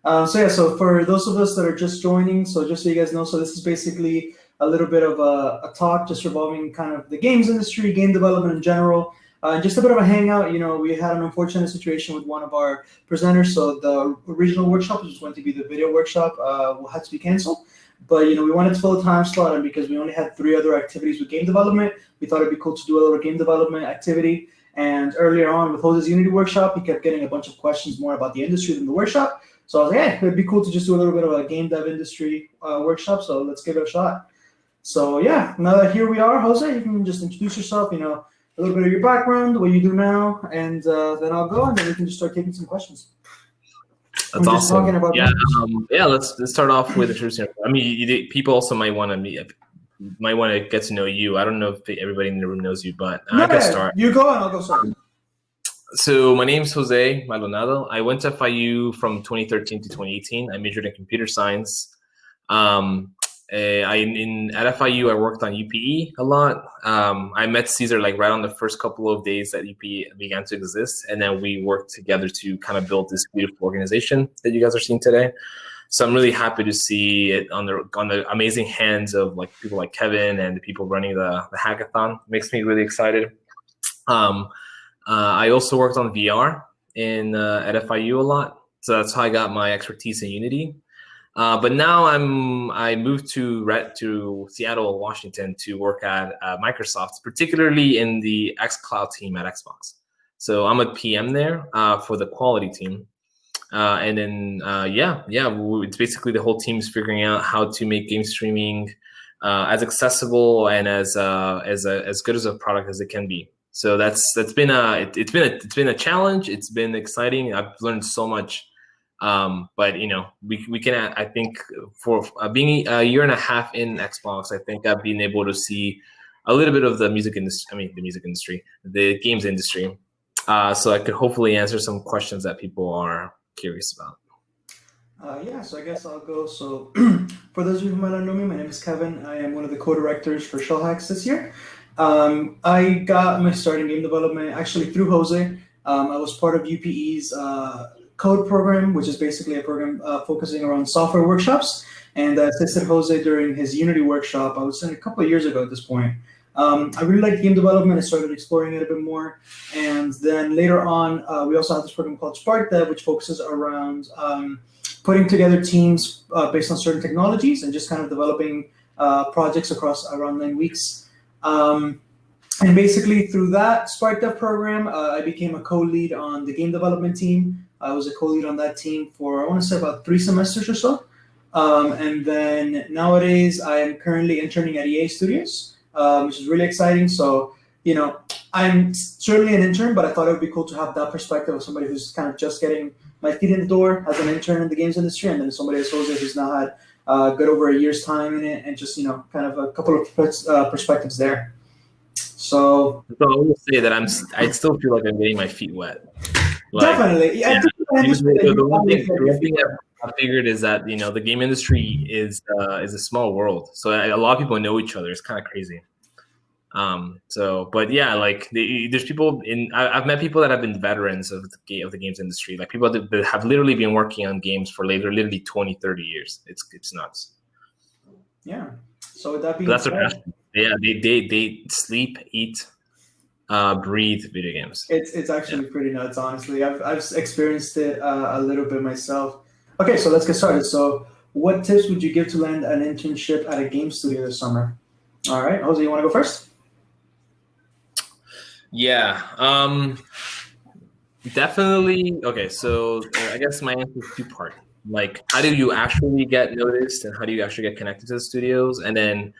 So for those of us that are just joining, so just so you guys know, so this is basically a little bit of a talk just revolving kind of the games industry, game development in general, just a bit of a hangout. We had an unfortunate situation with one of our presenters, so the original workshop, which was going to be the video workshop, had to be canceled. But we wanted to fill a time slot, and because we only had 3 other activities with game development, we thought it'd be cool to do a little game development activity. And earlier on with Jose's Unity workshop, he kept getting a bunch of questions more about the industry than the workshop. So I was like, hey, it'd be cool to just do a little bit of a game dev industry workshop. So let's give it a shot. So yeah, now that here we are, Jose, you can just introduce yourself, a little bit of your background, what you do now, and then I'll go, and then we can just start taking some questions. That's awesome. Let's start off with introducing. I mean, people also might want to get to know you. I don't know if everybody in the room knows you, but I can start. You go and I'll go start. So my name's Jose Maldonado. I went to FIU from 2013 to 2018. I majored in computer science. At FIU, I worked on UPE a lot. I met Caesar right on the first couple of days that UPE began to exist, and then we worked together to kind of build this beautiful organization that you guys are seeing today. So I'm really happy to see it on the amazing hands of people like Kevin and the people running the hackathon. It makes me really excited. I also worked on VR at FIU a lot, so that's how I got my expertise in Unity. But now I moved to Seattle, Washington to work at Microsoft, particularly in the xCloud team at Xbox. So I'm a PM there for the quality team. It's basically the whole team's figuring out how to make game streaming as accessible and as good as a product as it can be. So it's been a challenge. It's been exciting. I've learned so much. But we can, I think, for being a year and a half in Xbox, I think I've been able to see a little bit of the the games industry. So I could hopefully answer some questions that people are curious about. So I guess I'll go. So for those of you who might not know me, my name is Kevin. I am one of the co-directors for ShellHacks this year. I got my start in game development actually through Jose. I was part of UPE's code program, which is basically a program focusing around software workshops, and assisted Jose during his Unity workshop. I was in a couple of years ago at this point. I really liked game development. I started exploring it a bit more, and then later on, we also have this program called Spark Dev, which focuses around putting together teams based on certain technologies and just kind of developing projects around 9 weeks. And basically through that Spark Dev program, I became a co-lead on the game development team. I was a co-lead on that team for, I want to say, about 3 semesters or so. And then nowadays, I am currently interning at EA Studios, which is really exciting. So, I'm certainly an intern, but I thought it would be cool to have that perspective of somebody who's kind of just getting my feet in the door as an intern in the games industry, and then somebody as Jose who's now had good over a year's time in it, and just, kind of a couple of perspectives there. So I will say that I still feel like I'm getting my feet wet. Definitely. The one thing I figured is that the game industry is a small world, so a lot of people know each other. It's kind of crazy. There's people I've met people that have been veterans of the games industry, like people that have literally been working on games for literally 20, 30 years. It's nuts. Yeah. So with that being that's their passion. Yeah, they sleep, eat, breathe video games. It's actually pretty nuts, honestly. I've experienced it a little bit myself. Okay, so let's get started. So what tips would you give to land an internship at a game studio this summer? All right, Jose, you want to go first? Yeah, definitely. Okay, so I guess my answer is 2-part. How do you actually get noticed, and how do you actually get connected to the studios, and then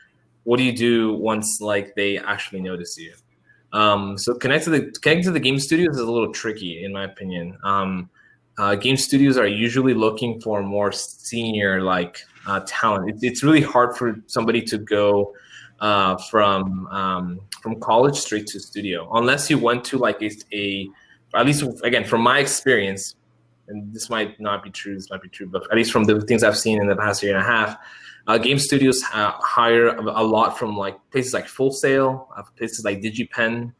what do you do once they actually notice you? So connecting to the game studios is a little tricky, in my opinion. Game studios are usually looking for more senior talent. It's really hard for somebody to go from college straight to studio, unless you went to at least again from my experience, and this might not be true. This might be true, but at least from the things I've seen in the past year and a half. Game studios hire a lot from places like Full Sail, places like DigiPen,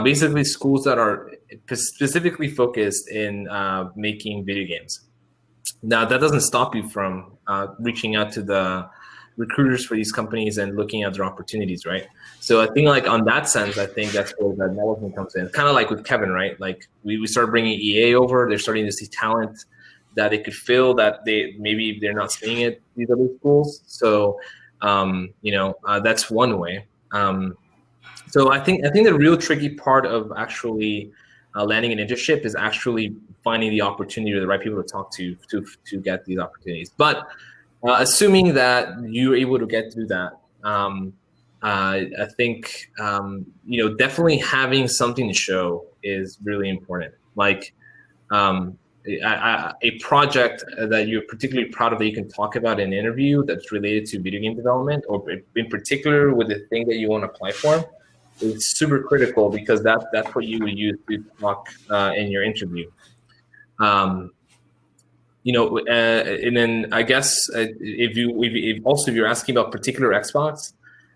basically schools that are specifically focused in making video games. Now, that doesn't stop you from reaching out to the recruiters for these companies and looking at their opportunities, right? So I think like on that sense, I think that's where the networking comes in. Kind of like with Kevin, right? Like we started bringing EA over. They're starting to see talent that they could fill that they're not seeing it these other schools. So that's one way. So I think the real tricky part of actually landing an internship is actually finding the opportunity or the right people to talk to get these opportunities. But assuming that you're able to get through that, I think definitely having something to show is really important. Like a project that you're particularly proud of that you can talk about in an interview that's related to video game development, or in particular with the thing that you want to apply for, is super critical because that's what you would use to talk in your interview. And then I guess if you're asking about particular Xbox,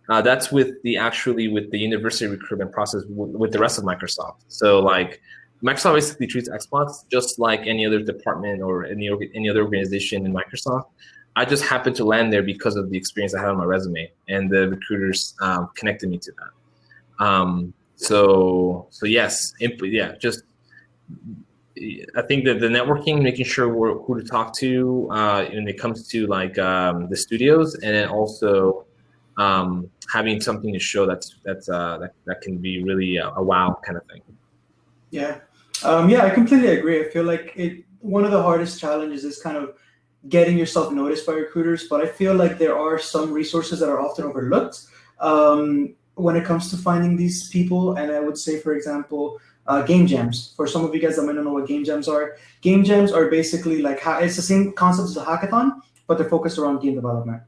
that's with the university recruitment process with the rest of Microsoft. So like Microsoft basically treats Xbox just like any other department or any other organization in Microsoft. I just happened to land there because of the experience I had on my resume, and the recruiters connected me to that. So yes, just I think that the networking, making sure who to talk to when it comes to like the studios, and then also having something to show that can be really a wow kind of thing. Yeah. I completely agree. I feel like one of the hardest challenges is kind of getting yourself noticed by recruiters, but I feel like there are some resources that are often overlooked when it comes to finding these people. And I would say, for example, game jams. For some of you guys that might not know what game jams are basically like it's the same concept as a hackathon, but they're focused around game development.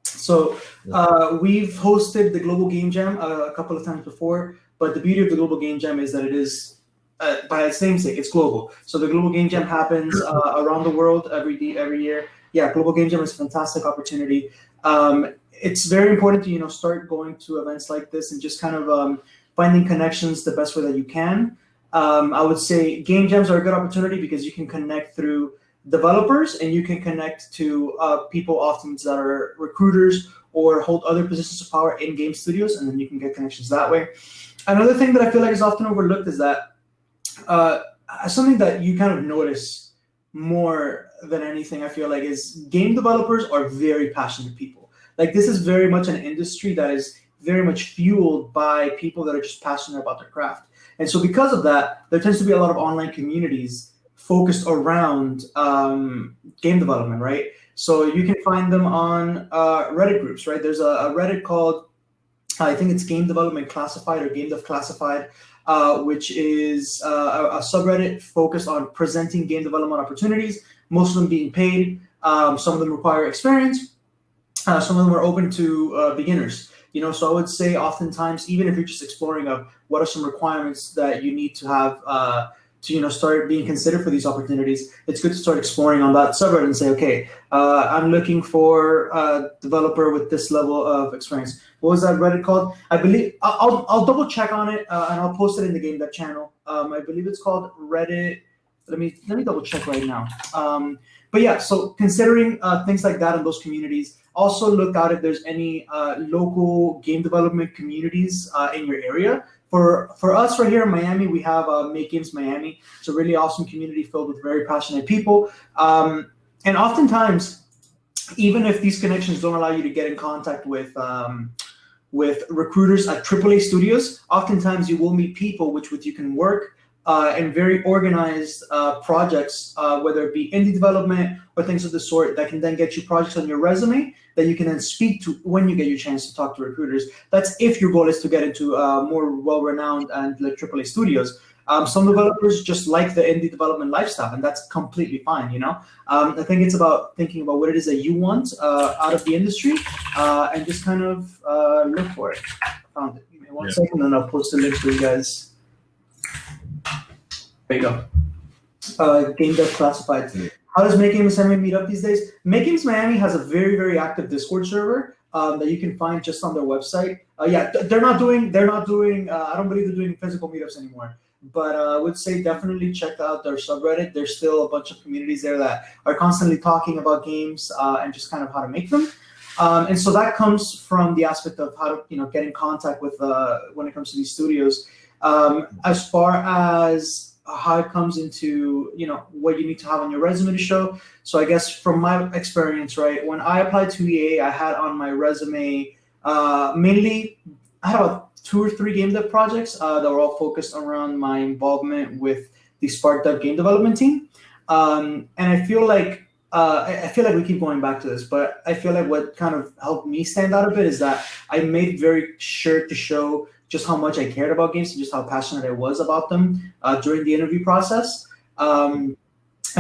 So we've hosted the Global Game Jam a couple of times before, but the beauty of the Global Game Jam is that it is, by its namesake, it's global. So the Global Game Jam happens around the world every year. Yeah, Global Game Jam is a fantastic opportunity. It's very important to start going to events like this and just kind of finding connections the best way that you can. I would say game jams are a good opportunity because you can connect through developers, and you can connect to people often that are recruiters or hold other positions of power in game studios, and then you can get connections that way. Another thing that I feel like is often overlooked is that something that you kind of notice more than anything, I feel like, is game developers are very passionate people. Like, this is very much an industry that is very much fueled by people that are just passionate about their craft. And so because of that, there tends to be a lot of online communities focused around game development, right? So you can find them on Reddit groups, right? There's a Reddit called, I think it's Game Development Classified or Game Dev Classified, which is a subreddit focused on presenting game development opportunities, most of them being paid. Some of them require experience. Some of them are open to beginners. So I would say oftentimes, even if you're just exploring what are some requirements that you need to have to start being considered for these opportunities, it's good to start exploring on that subreddit and say, okay, I'm looking for a developer with this level of experience. What was that Reddit called? I believe I'll double check on it and I'll post it in the Game Dev channel. I believe it's called Reddit. Let me double check right now. But yeah, so considering things like that in those communities. Also look out if there's any local game development communities in your area. For us right here in Miami, we have Make Games Miami. It's a really awesome community filled with very passionate people. And oftentimes, even if these connections don't allow you to get in contact with recruiters at AAA studios, oftentimes you will meet people which with you can work in very organized projects, whether it be indie development or things of the sort that can then get you projects on your resume that you can then speak to when you get your chance to talk to recruiters. That's if your goal is to get into more well-renowned and like AAA studios. Some developers just like the indie development lifestyle, and that's completely fine. I think it's about thinking about what it is that you want out of the industry, and just kind of look for it. Found it. Give me one second, and I'll post the link for you guys. There you go. Game Dev Classified. How does Make Games Miami meet up these days? Make Games Miami has a very, very active Discord server that you can find just on their website. They're not doing. I don't believe they're doing physical meetups anymore. but I would say definitely check out their subreddit. There's still a bunch of communities there that are constantly talking about games and just kind of how to make them. And so that comes from the aspect of how to get in contact with when it comes to these studios. As far as how it comes into what you need to have on your resume to show. So I guess from my experience, right, when I applied to EA, I had on my resume mainly I had about 2 or 3 game dev projects that were all focused around my involvement with the Spark Dev game development team. And I feel like we keep going back to this, but I feel like what kind of helped me stand out a bit is that I made very sure to show just how much I cared about games and just how passionate I was about them during the interview process. I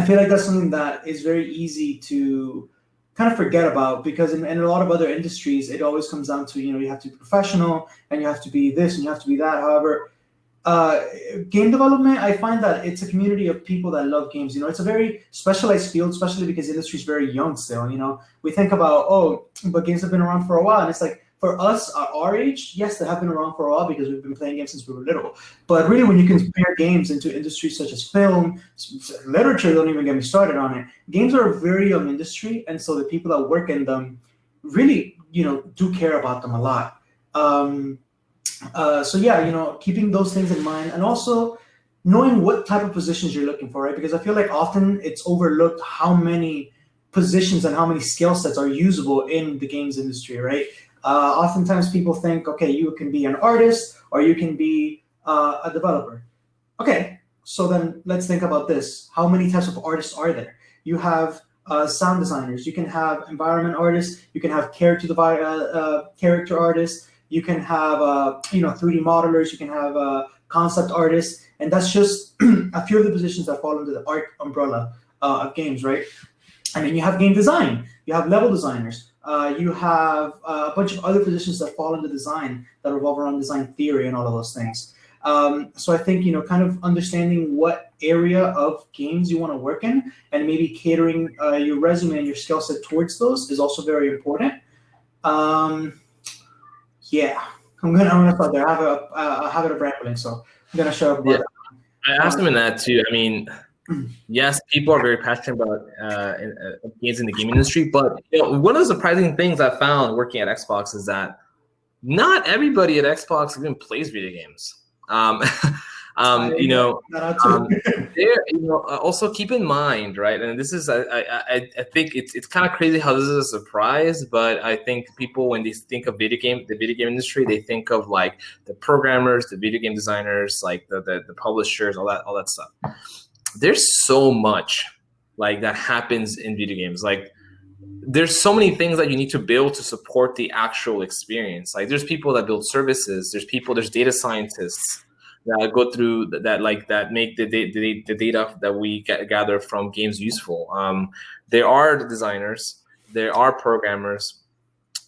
feel like that's something that is very easy to kind of forget about, because in a lot of other industries, it always comes down to, you have to be professional and you have to be this and you have to be that. However, game development, I find that it's a community of people that love games. It's a very specialized field, especially because the industry is very young still. We think about, but games have been around for a while. And it's like, for us at our age, yes, they have been around for a while because we've been playing games since we were little. But really, when you compare games into industries such as film, literature, don't even get me started on it. Games are a very young industry. And so the people that work in them really, do care about them a lot. So yeah, keeping those things in mind, and also knowing what type of positions you're looking for, right? Because I feel like often it's overlooked how many positions and how many skill sets are usable in the games industry, right? Oftentimes people think, okay, you can be an artist or you can be a developer. Okay, so then let's think about this. How many types of artists are there? You have sound designers. You can have environment artists. You can have character artists. You can have 3D modelers. You can have concept artists, and that's just a few of the positions that fall under the art umbrella of games, right? And then you have game design. You have level designers. You have a bunch of other positions that fall into design that revolve around design theory and all of those things. So I think kind of understanding what area of games you want to work in, and maybe catering your resume and your skill set towards those is also very important. Yeah, I'm gonna start there. I have a habit of rambling, so I'm gonna shut up. Yeah, I asked him in that too. I mean, yes, people are very passionate about games in the game industry, but one of the surprising things I found working at Xbox is that not everybody at Xbox even plays video games. Also keep in mind, right? And this is, I think it's kind of crazy how this is a surprise, but I think people, when they think of the video game industry, they think of like the programmers, the video game designers, like the publishers, all that stuff. There's so much like that happens in video games. Like there's so many things that you need to build to support the actual experience. Like there's people that build services. There's data scientists that go through that make the data that we gather from games useful. There are the designers. There are programmers.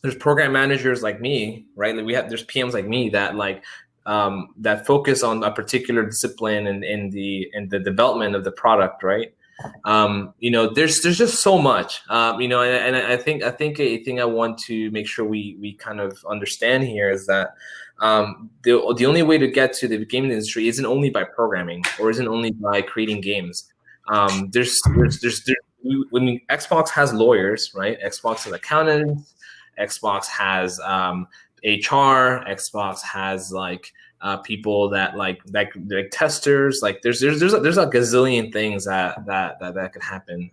There's program managers like me, right? Like there's PMs like me that that focus on a particular discipline in the development of the product, right? There's just so much, and I think a thing I want to make sure we kind of understand here is that the only way to get to the gaming industry isn't only by programming or isn't only by creating games. When Xbox has lawyers, right? Xbox has accountants. Xbox has HR. Xbox has people that like testers. Like there's a gazillion things that could happen.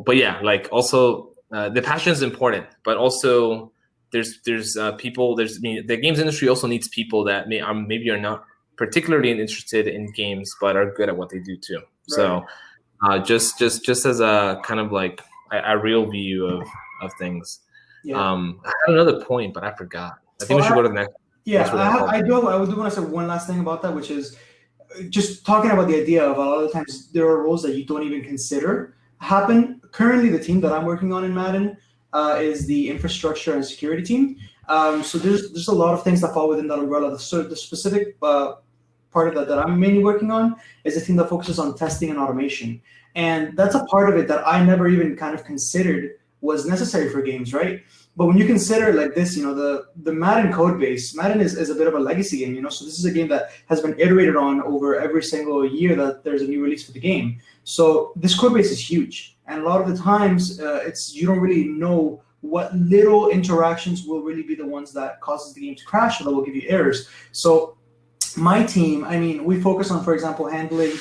But yeah, like also the passion is important, but also there's people. The games industry also needs people that maybe are not particularly interested in games, but are good at what they do too. Right. So just as a kind of like a real view of things. Yeah. I had another point, but I forgot. I think we should go to the next. Yeah, I do want to say one last thing about that, which is just talking about the idea of a lot of the times there are roles that you don't even consider happen. Currently, the team that I'm working on in Madden is the infrastructure and security team. So there's a lot of things that fall within that umbrella. So the specific part of that I'm mainly working on is a team that focuses on testing and automation. And that's a part of it that I never even kind of considered was necessary for games, right? But when you consider it like this, the Madden code base, Madden is a bit of a legacy game, so this is a game that has been iterated on over every single year that there's a new release for the game. So this code base is huge. And a lot of the times, you don't really know what little interactions will really be the ones that causes the game to crash or that will give you errors. So my team, we focus on, for example, handling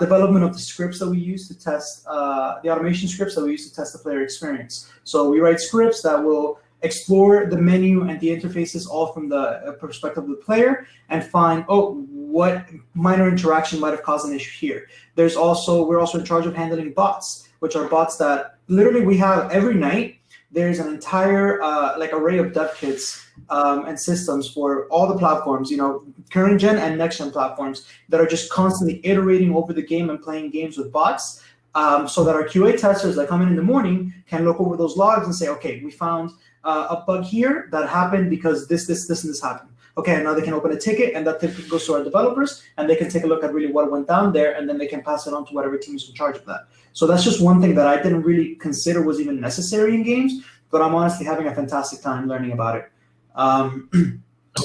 development of the scripts that we use to test, the automation scripts that we use to test the player experience. So we write scripts that will explore the menu and the interfaces all from the perspective of the player and find, what minor interaction might have caused an issue here. We're also in charge of handling bots, which are bots that literally we have every night. There's an entire array of dev kits and systems for all the platforms, current gen and next gen platforms that are just constantly iterating over the game and playing games with bots, so that our QA testers that come in the morning can look over those logs and say, okay, we found a bug here that happened because this, and this happened. Okay, and now they can open a ticket, and that ticket goes to our developers, and they can take a look at really what went down there, and then they can pass it on to whatever team is in charge of that. So that's just one thing that I didn't really consider was even necessary in games, but I'm honestly having a fantastic time learning about it.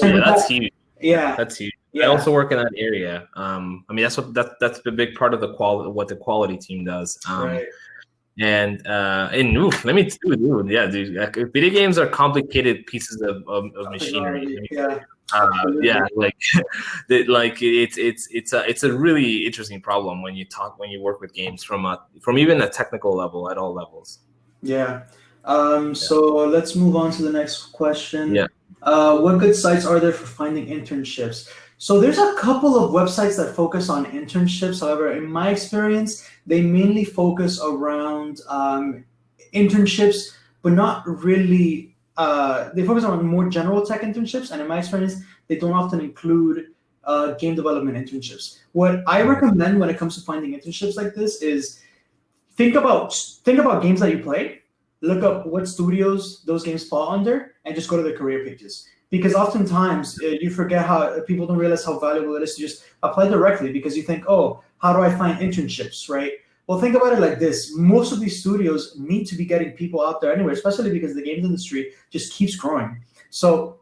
That's huge. Yeah, that's huge. Yeah. I also work in that area. That's the big part of what the quality team does. Right. And let me tell you, dude, video games are complicated pieces of machinery. Yeah. It's a really interesting problem when you work with games from even a technical level at all levels. Yeah. So let's move on to the next question. Yeah. What good sites are there for finding internships? So there's a couple of websites that focus on internships. However, in my experience, they mainly focus around internships, but not really. They focus on more general tech internships, and in my experience, they don't often include game development internships. What I recommend when it comes to finding internships like this is think about games that you play, look up what studios those games fall under, and just go to their career pages. Because oftentimes you forget how people don't realize how valuable it is to just apply directly, because you think, oh, how do I find internships, right? Well, think about it like this. Most of these studios need to be getting people out there anyway, especially because the games industry just keeps growing. So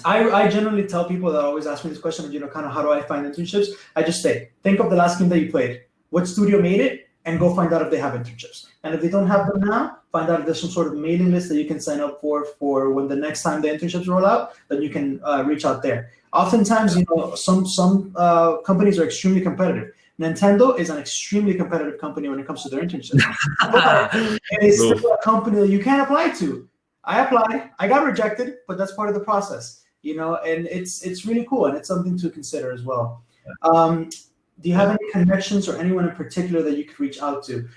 I generally tell people that always ask me this question of, kind of how do I find internships? I just say, think of the last game that you played. What studio made it? And go find out if they have internships. And if they don't have them now, find out if there's some sort of mailing list that you can sign up for when the next time the internships roll out, then you can reach out there. Oftentimes, some companies are extremely competitive. Nintendo is an extremely competitive company when it comes to their internships. But it is still a company that you can apply to. I applied, I got rejected, but that's part of the process, and it's really cool, and it's something to consider as well. Do you have any connections or anyone in particular that you could reach out to?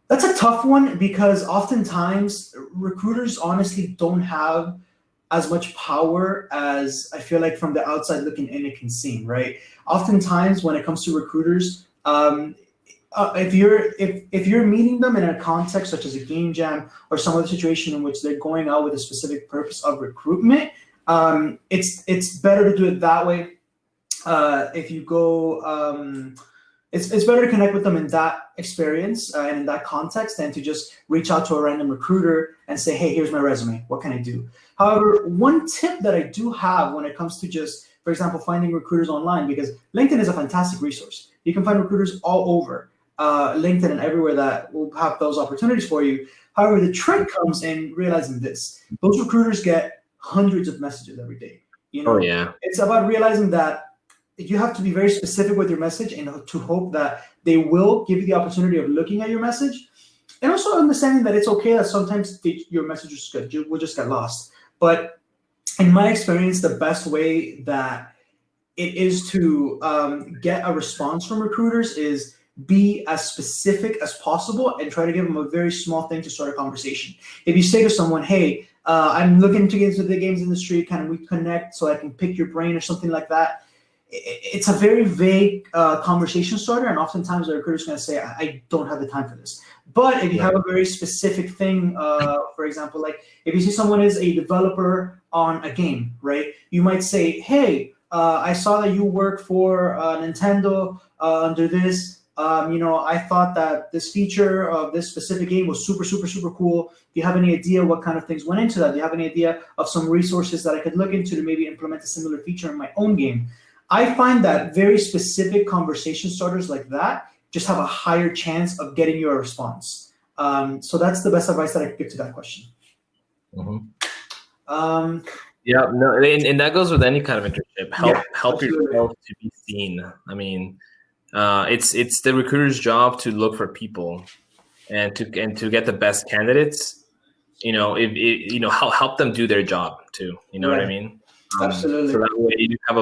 That's a tough one, because oftentimes recruiters honestly don't have as much power as I feel like from the outside looking in it can seem, right? Oftentimes when it comes to recruiters, if you're meeting them in a context such as a game jam or some other situation in which they're going out with a specific purpose of recruitment, it's better to do it that way. If you go, it's better to connect with them in that experience and in that context than to just reach out to a random recruiter and say, hey, here's my resume. What can I do? However, one tip that I do have when it comes to just, for example, finding recruiters online, because LinkedIn is a fantastic resource. You can find recruiters all over LinkedIn and everywhere that will have those opportunities for you. However, the trick comes in realizing this. Those recruiters get hundreds of messages every day. Oh, yeah. It's about realizing that you have to be very specific with your message and to hope that they will give you the opportunity of looking at your message, and also understanding that it's okay that sometimes your message will just get lost. But in my experience, the best way that it is to get a response from recruiters is be as specific as possible and try to give them a very small thing to start a conversation. If you say to someone, hey, I'm looking to get into the games industry, can we connect so I can pick your brain or something like that? It's a very vague conversation starter, and oftentimes the recruiter is going to say, I don't have the time for this. But if you have a very specific thing, for example, like if you see someone is a developer on a game, right? You might say, hey, I saw that you work for Nintendo under this. I thought that this feature of this specific game was super, super, super cool. Do you have any idea what kind of things went into that? Do you have any idea of some resources that I could look into to maybe implement a similar feature in my own game? I find that very specific conversation starters like that just have a higher chance of getting your response. So that's the best advice that I could give to that question. Mm-hmm. Yeah, no, and that goes with any kind of internship. Help yourself to be seen. I mean, it's the recruiter's job to look for people and to get the best candidates. Help them do their job too. You know what I mean? Absolutely. So that way you have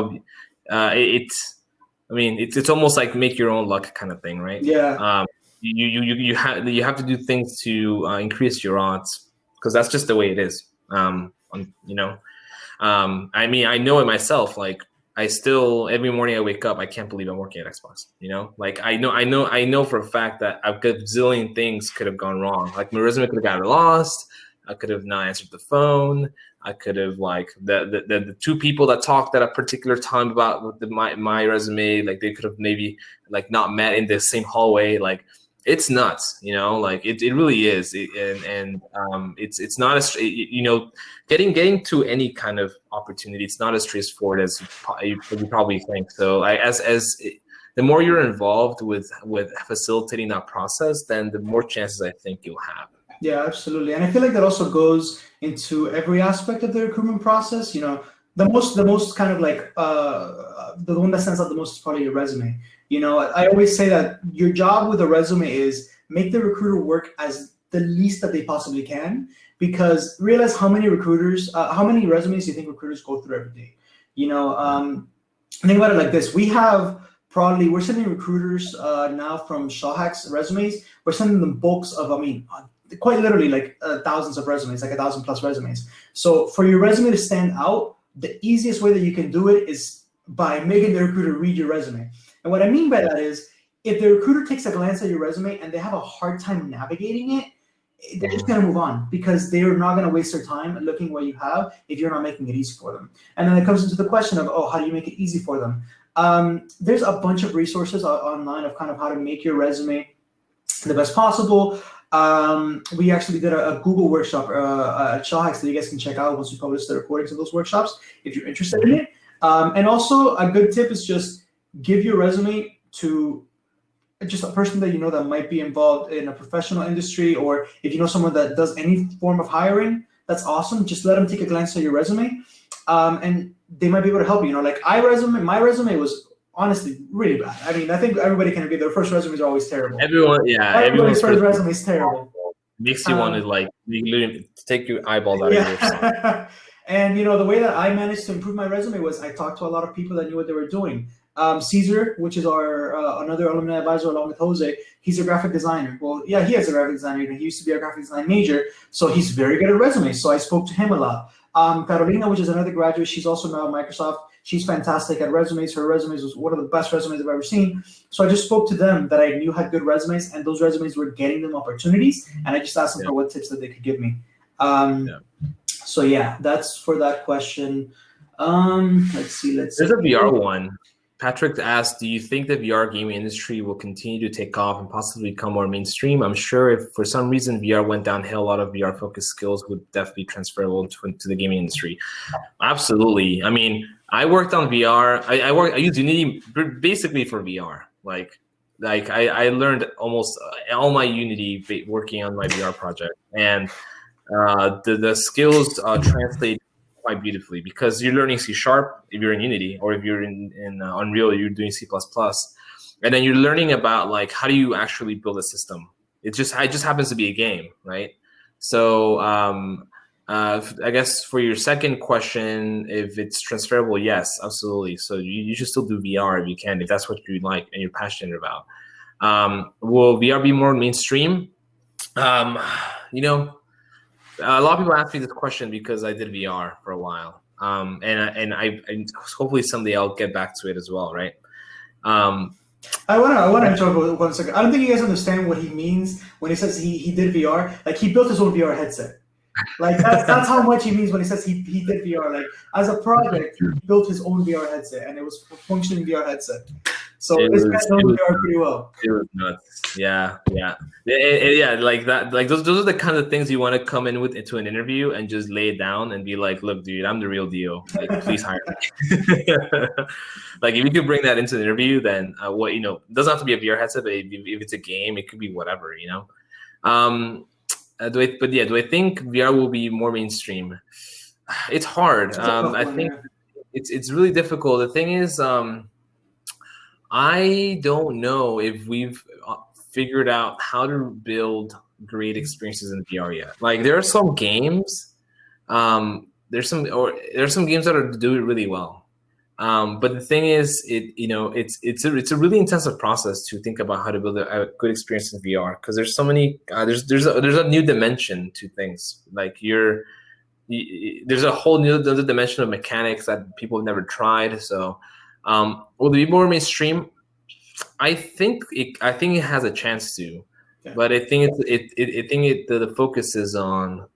it's almost like make your own luck kind of thing, right? Yeah. You have to do things to increase your odds, because that's just the way it is. I mean, I know it myself. Like, I still, every morning I wake up, I can't believe I'm working at Xbox. Like, I know for a fact that a gazillion things could have gone wrong. Like, my resume could have gotten lost. I could have not answered the phone. I could have, like, the two people that talked at a particular time about my resume, like, they could have maybe, like, not met in the same hallway. Like, it's nuts, like it really is. It's not as, getting to any kind of opportunity, it's not as straightforward as you probably think. So the more you're involved with facilitating that process, then the more chances I think you'll have. Yeah, absolutely. And I feel like that also goes into every aspect of the recruitment process. The most kind of like the one that stands out the most is probably your resume. I always say that your job with a resume is make the recruiter work as the least that they possibly can, because realize how many resumes do you think recruiters go through every day? Think about it like this. We're sending recruiters now from ShellHacks resumes. We're sending them bulks of, quite literally like thousands of resumes, like 1,000 plus resumes. So for your resume to stand out, the easiest way that you can do it is by making the recruiter read your resume. And what I mean by that is, if the recruiter takes a glance at your resume and they have a hard time navigating it, they're just going to move on, because they're not going to waste their time looking what you have if you're not making it easy for them. And then it comes into the question of, how do you make it easy for them? There's a bunch of resources online of kind of how to make your resume the best possible. We actually did a Google workshop at ShellHacks that you guys can check out once we publish the recordings of those workshops if you're interested in it. And also a good tip is just give your resume to just a person that that might be involved in a professional industry, or if you know someone that does any form of hiring, that's awesome. Just let them take a glance at your resume, and they might be able to help you. Like my resume was honestly really bad. I mean, I think everybody can agree their first resumes are always terrible. Everybody's first resume is terrible. Makes you want to like literally take your eyeballs out of yourself. And the way that I managed to improve my resume was I talked to a lot of people that knew what they were doing. Caesar, which is our another alumni advisor along with Jose, he's a graphic designer. Well, yeah, he is a graphic designer. He used to be a graphic design major, so he's very good at resumes. So I spoke to him a lot. Carolina, which is another graduate, she's also now at Microsoft. She's fantastic at resumes. Her resumes was one of the best resumes I've ever seen. So I just spoke to them that I knew had good resumes, and those resumes were getting them opportunities. And I just asked them for what tips that they could give me. So yeah, that's for that question. Let's see. There's a VR one. Patrick asked, do you think the VR gaming industry will continue to take off and possibly become more mainstream? I'm sure if for some reason VR went downhill, a lot of VR-focused skills would definitely be transferable to the gaming industry. Absolutely. I mean, I worked on VR. I used Unity basically for VR. Like I learned almost all my Unity working on my VR project. And the skills translate quite beautifully, because you're learning C# if you're in Unity, or if you're in Unreal, you're doing C++, and then you're learning about like how do you actually build a system. It just happens to be a game, right? So I guess for your second question, if it's transferable, yes, absolutely. So you should still do VR if you can, if that's what you like and you're passionate about. Will VR be more mainstream? A lot of people ask me this question because I did VR for a while, and hopefully someday I'll get back to it as well, right? I want to interrupt 1 second. I don't think you guys understand what he means when he says he did VR. Like, he built his own VR headset. Like that's how much he means when he says he did VR. Like, as a project, he built his own VR headset, and it was a functioning VR headset. So It this guy was, knows it was VR pretty well. It was nuts. Yeah, like that. Like those are the kind of things you want to come in with into an interview and just lay it down and be like, "Look, dude, I'm the real deal. Like, please hire me." Like, if you could bring that into the interview, then what it doesn't have to be a VR headset, but if it's a game, it could be whatever. Do I think VR will be more mainstream? It's hard. It's a tough I one, think yeah. it's really difficult. The thing is, I don't know if we've figured out how to build great experiences in VR yet. Like there are some games, there's some games that do it really well. But the thing is, it's a really intensive process to think about how to build a good experience in VR because there's so many there's a new dimension to things. Like there's a whole new other dimension of mechanics that people have never tried. So, will it be more mainstream? I think it has a chance to, Yeah. but I think the focus is on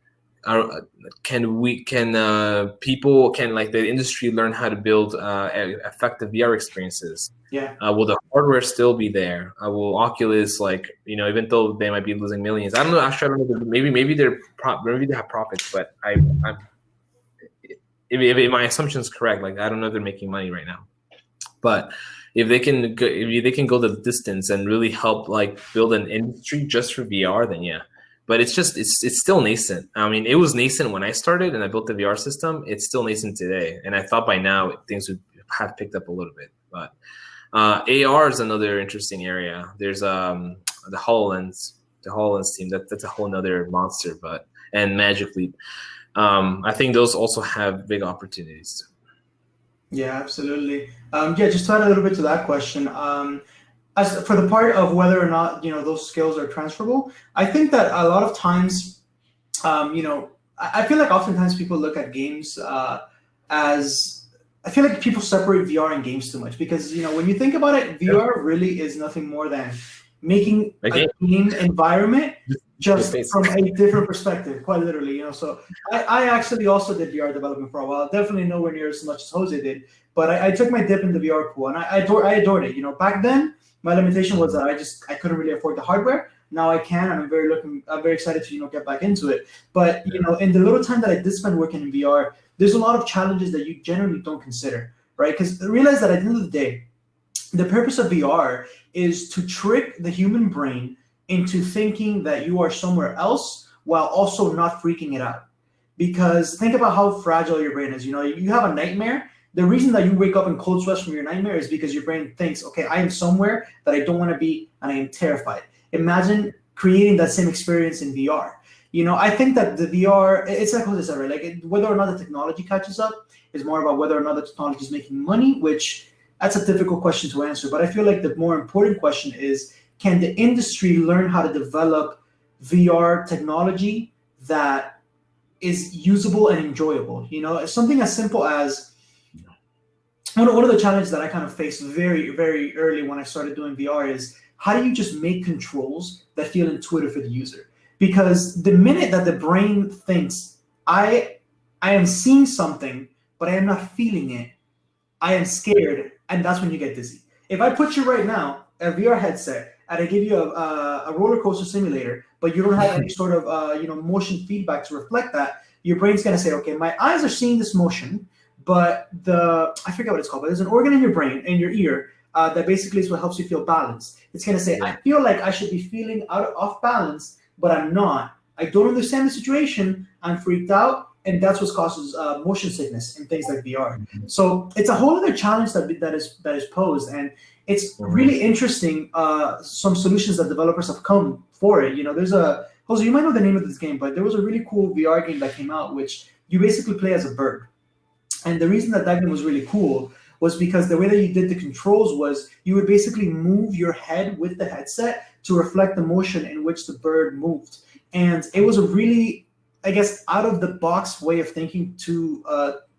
people can like the industry learn how to build effective VR experiences. Yeah. Will the hardware still be there? Will Oculus even though they might be losing millions? I don't know. Actually, I don't know. Maybe maybe they have profits, but I'm if my assumption is correct, like I don't know if they're making money right now. But if they can go the distance and really help like build an industry just for VR, then yeah. But it's still nascent. I mean, it was nascent when I started and I built the VR system. It's still nascent today, and I thought by now things would have picked up a little bit. But AR is another interesting area. There's the HoloLens team. That's a whole nother monster. And Magic Leap. I think those also have big opportunities. Yeah, absolutely. Just to add a little bit to that question. As for the part of whether or not those skills are transferable, I think that a lot of times, I feel like oftentimes people look at games as I feel like people separate VR and games too much because when you think about it, VR really is nothing more than making a game environment just from a different perspective, quite literally. So I actually also did VR development for a while. Definitely nowhere near as much as Jose did, but I took my dip in the VR pool and I adored it. Back then my limitation was that I couldn't really afford the hardware. Now I can, and I'm very excited to get back into it. But in the little time that I did spend working in VR, there's a lot of challenges that you generally don't consider, right? Because realize that at the end of the day, the purpose of VR is to trick the human brain into thinking that you are somewhere else while also not freaking it out. Because think about how fragile your brain is. You have a nightmare. The reason that you wake up in cold sweats from your nightmare is because your brain thinks, okay, I am somewhere that I don't want to be and I am terrified. Imagine creating that same experience in VR. I think that the VR, it's like Jose said, right? Like whether or not the technology catches up is more about whether or not the technology is making money, which that's a difficult question to answer. But I feel like the more important question is, can the industry learn how to develop VR technology that is usable and enjoyable? Something as simple as one of the challenges that I kind of faced very, very early when I started doing VR is how do you just make controls that feel intuitive for the user? Because the minute that the brain thinks, I am seeing something, but I am not feeling it, I am scared, and that's when you get dizzy. If I put you right now, a VR headset, and I give you a roller coaster simulator, but you don't have any sort of motion feedback to reflect that, your brain's gonna say, okay, my eyes are seeing this motion, but I forget what it's called, but there's an organ in your brain, in your ear, that basically is what helps you feel balanced. It's gonna say, I feel like I should be feeling off balance, but I'm not. I don't understand the situation. I'm freaked out, and that's what causes motion sickness and things like VR. So it's a whole other challenge that is posed, and it's really interesting. Some solutions that developers have come for it. There's Jose, you might know the name of this game, but there was a really cool VR game that came out, which you basically play as a bird. And the reason that game was really cool was because the way that you did the controls was you would basically move your head with the headset to reflect the motion in which the bird moved. And it was a really, I guess, out of the box way of thinking to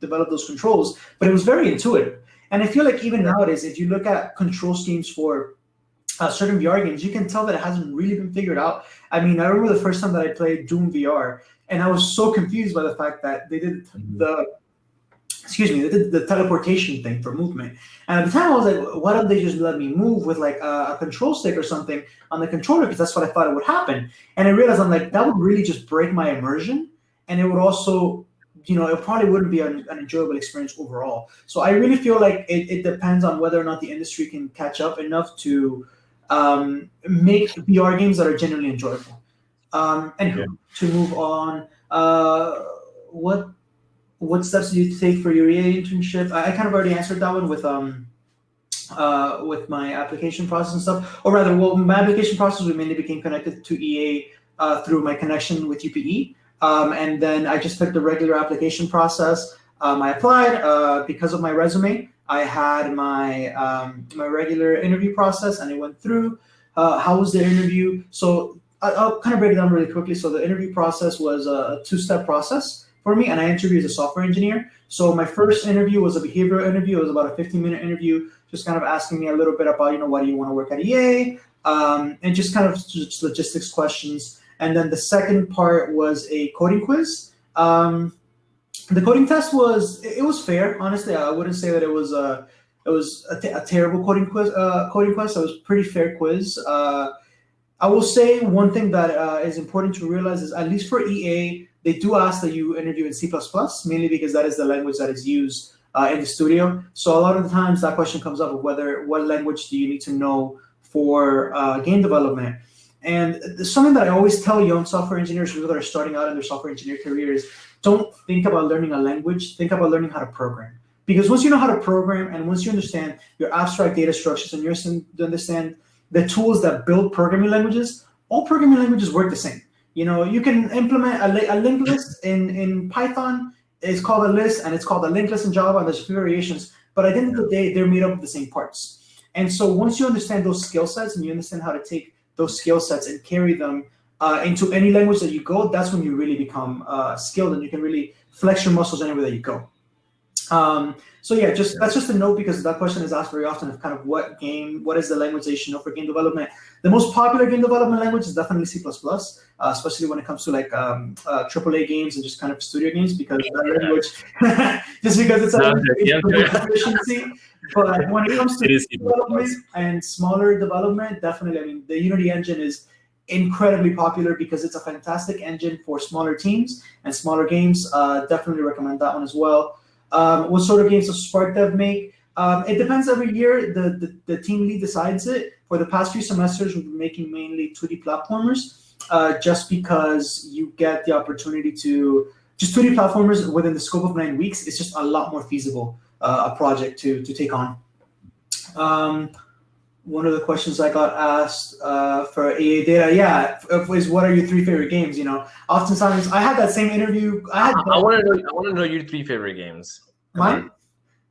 develop those controls, but it was very intuitive. And I feel like even nowadays, if you look at control schemes for certain VR games, you can tell that it hasn't really been figured out. I mean, I remember the first time that I played Doom VR, and I was so confused by the fact that they did excuse me, the teleportation thing for movement. And at the time, I was like, why don't they just let me move with like a control stick or something on the controller? Because that's what I thought it would happen. And I realized I'm like, that would really just break my immersion, and it would also, it probably wouldn't be an enjoyable experience overall. So I really feel like it depends on whether or not the industry can catch up enough to make VR games that are genuinely enjoyable. Yeah. Anywho, to move on, what steps do you take for your EA internship? I kind of already answered that one with my application process and stuff. Or rather, well, my application process, we mainly became connected to EA through my connection with UPE. And then I just took the regular application process. I applied because of my resume. I had my regular interview process, and it went through. How was the interview? So I'll kind of break it down really quickly. So the interview process was a two-step process for me, and I interviewed as a software engineer. So my first interview was a behavioral interview. It was about a 15-minute interview, just kind of asking me a little bit about, why do you want to work at EA, and just kind of just logistics questions. And then the second part was a coding quiz. The coding test was fair. Honestly, I wouldn't say that it was a terrible coding quiz. It was a pretty fair quiz. I will say one thing that is important to realize is, at least for EA, they do ask that you interview in C++, mainly because that is the language that is used in the studio. So a lot of the times that question comes up of what language do you need to know for game development. And something that I always tell young software engineers, people that are starting out in their software engineer careers, don't think about learning a language, think about learning how to program. Because once you know how to program, and once you understand your abstract data structures, and you understand the tools that build programming languages, all programming languages work the same. You can implement a linked list in Python. It's called a list, and it's called a linked list in Java, and there's a few variations. But at the end of the day, they're made up of the same parts. And so once you understand those skill sets, and you understand how to take those skill sets and carry them into any language that you go, that's when you really become skilled, and you can really flex your muscles anywhere that you go. So yeah, that's just a note, because that question is asked very often, of kind of what is the language that you should know for game development. The most popular game development language is definitely C++, especially when it comes to like AAA games and just kind of studio games, because that language, just because it's a efficiency. But when it comes to development and smaller development, definitely, I mean, the Unity engine is incredibly popular because it's a fantastic engine for smaller teams and smaller games. Definitely recommend that one as well. What sort of games does Spark Dev make? It depends every year. The team lead decides it. For the past few semesters, we've been making mainly 2D platformers, just because you get the opportunity to just 2D platformers within the scope of 9 weeks. It's just a lot more feasible a project to take on. One of the questions I got asked for EA Data, is what are your 3 favorite games? Oftentimes I had that same interview. I want to know your 3 favorite games. Mine?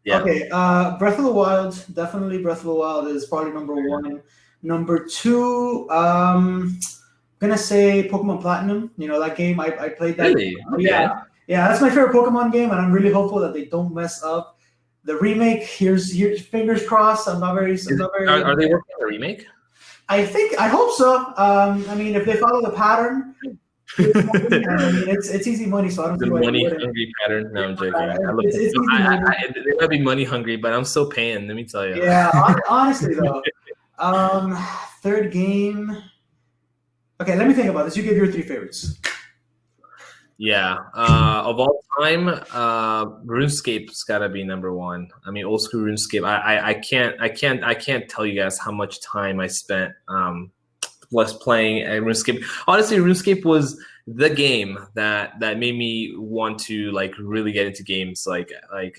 Yeah. Okay. Breath of the Wild, definitely. Breath of the Wild is probably number 1. Number 2, I'm gonna say Pokemon Platinum. That game, I played that. Really? Okay. Yeah, that's my favorite Pokemon game, and I'm really hopeful that they don't mess up the remake. Here's fingers crossed. I'm not very. Are they working on a remake? I hope so. I mean, if they follow the pattern, I mean, it's easy money, so I don't the see why money hungry pattern. No, I'm joking. They might be money hungry, but I'm still paying. Let me tell you. Yeah, honestly though. Third game. Okay, let me think about this. You give your 3 favorites. Yeah. Of all time, RuneScape's gotta be number 1. I mean, old school RuneScape. I can't tell you guys how much time I spent was playing RuneScape. Honestly, RuneScape was the game that made me want to like really get into games. Like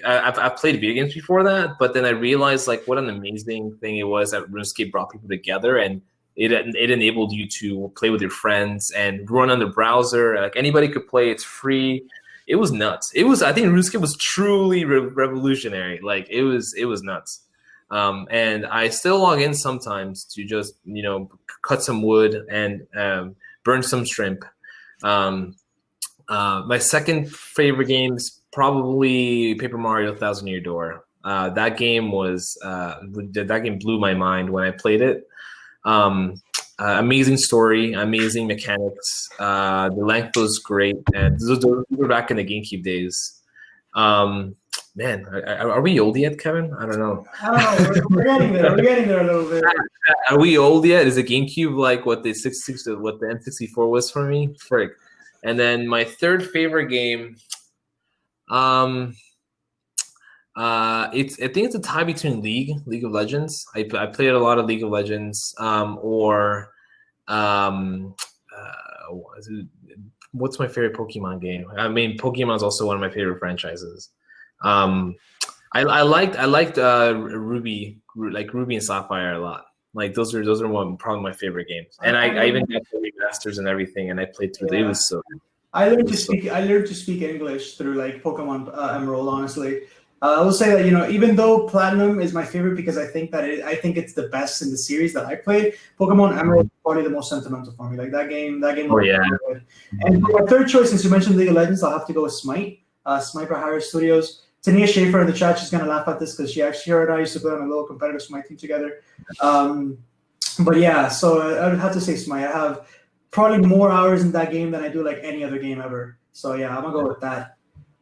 I've played video games before that, but then I realized like what an amazing thing it was that RuneScape brought people together, and it enabled you to play with your friends and run on the browser. Like anybody could play. It's free. It was nuts. I think RuneScape was truly revolutionary. Like it was nuts. And I still log in sometimes to just cut some wood and burn some shrimp. My second favorite game is probably Paper Mario Thousand Year Door. That game blew my mind when I played it. Amazing story, amazing mechanics. The length was great, and those were back in the GameCube days. man, are we old yet, Kevin? I don't know. I don't know. We're getting there. We're getting there a little bit. Are we old yet? Is the GameCube like what the what the N64 was for me? Frick. And then my third favorite game, I think it's a tie between League of Legends. I played a lot of League of Legends, or what's my favorite Pokemon game? I mean, Pokemon is also one of my favorite franchises. I liked Ruby, like Ruby and Sapphire a lot. Like those are probably my favorite games. And I even got the remasters and everything, and I played through. It was so. I learned to speak English through like Pokemon Emerald. Honestly, I will say that even though Platinum is my favorite because I think it's the best in the series that I played, Pokemon Emerald is probably the most sentimental for me. Like that game. Oh yeah. Good. And for my third choice, since you mentioned League of Legends, I'll have to go with Smite. Smite by Harris Studios. Tania Schaefer in the chat, she's gonna laugh at this because her and I used to play on a little competitive Smite team together. But yeah, so I would have to say Smite. I have probably more hours in that game than I do like any other game ever. So yeah, I'm gonna go with that.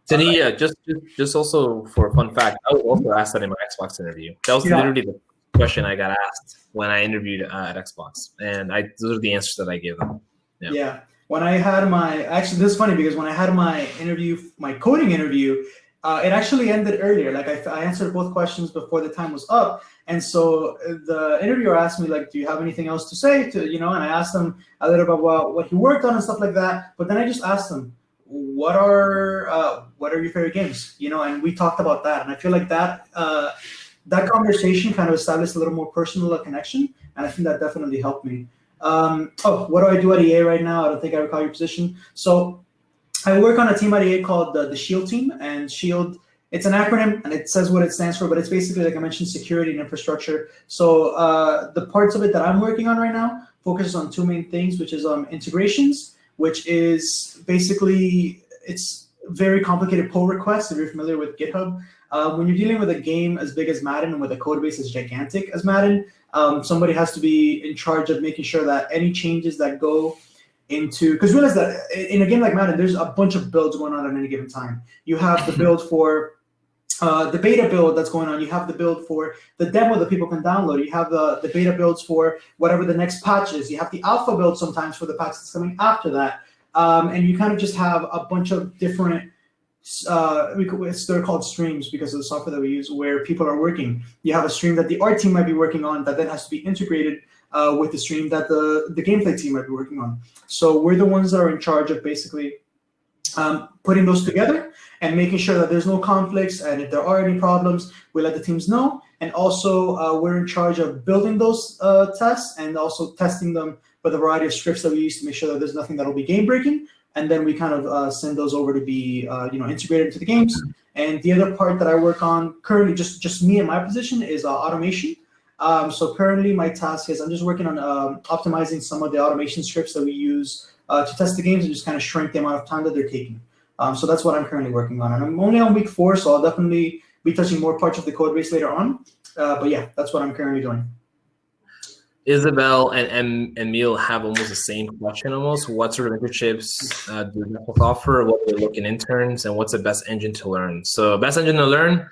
Tania, just also for a fun fact, I was also asked that in my Xbox interview. That was literally the question I got asked when I interviewed at Xbox, and those are the answers that I gave them. Yeah. When I had this is funny because when I had my coding interview, it actually ended earlier. Like I answered both questions before the time was up. And so the interviewer asked me, like, do you have anything else to say and I asked him a little bit about what he worked on and stuff like that. But then I just asked him, what are your favorite games? And we talked about that. And I feel like that conversation kind of established a little more personal connection. And I think that definitely helped me. What do I do at EA right now? I don't think I recall your position. So I work on a team at EA called the SHIELD team, and SHIELD, it's an acronym, and it says what it stands for, but it's basically, like I mentioned, security and infrastructure. So the parts of it that I'm working on right now focuses on two main things, which is integrations, which is basically, it's very complicated pull requests, if you're familiar with GitHub. When you're dealing with a game as big as Madden and with a code base as gigantic as Madden, somebody has to be in charge of making sure that any changes that go because realize that in a game like Madden, there's a bunch of builds going on at any given time. You have the build for the beta build that's going on. You have the build for the demo that people can download. You have the beta builds for whatever the next patch is. You have the alpha build sometimes for the patch that's coming after that. And you kind of just have a bunch of different, they're called streams because of the software that we use, where people are working. You have a stream that the art team might be working on that then has to be integrated with the stream that the gameplay team might be working on. So we're the ones that are in charge of basically putting those together and making sure that there's no conflicts, and if there are any problems, we let the teams know. And also we're in charge of building those tests and also testing them with a variety of scripts that we use to make sure that there's nothing that'll be game breaking. And then we kind of send those over to be integrated into the games. And the other part that I work on currently, just me in my position, is automation. So currently my task is I'm just working on optimizing some of the automation scripts that we use to test the games and just kind of shrink the amount of time that they're taking. So that's what I'm currently working on. And I'm only on week 4, so I'll definitely be touching more parts of the code base later on. But yeah, that's what I'm currently doing. Isabel and Emil have almost the same question almost. What sort of internships do Netflix offer? What are they looking interns? And what's the best engine to learn? So best engine to learn,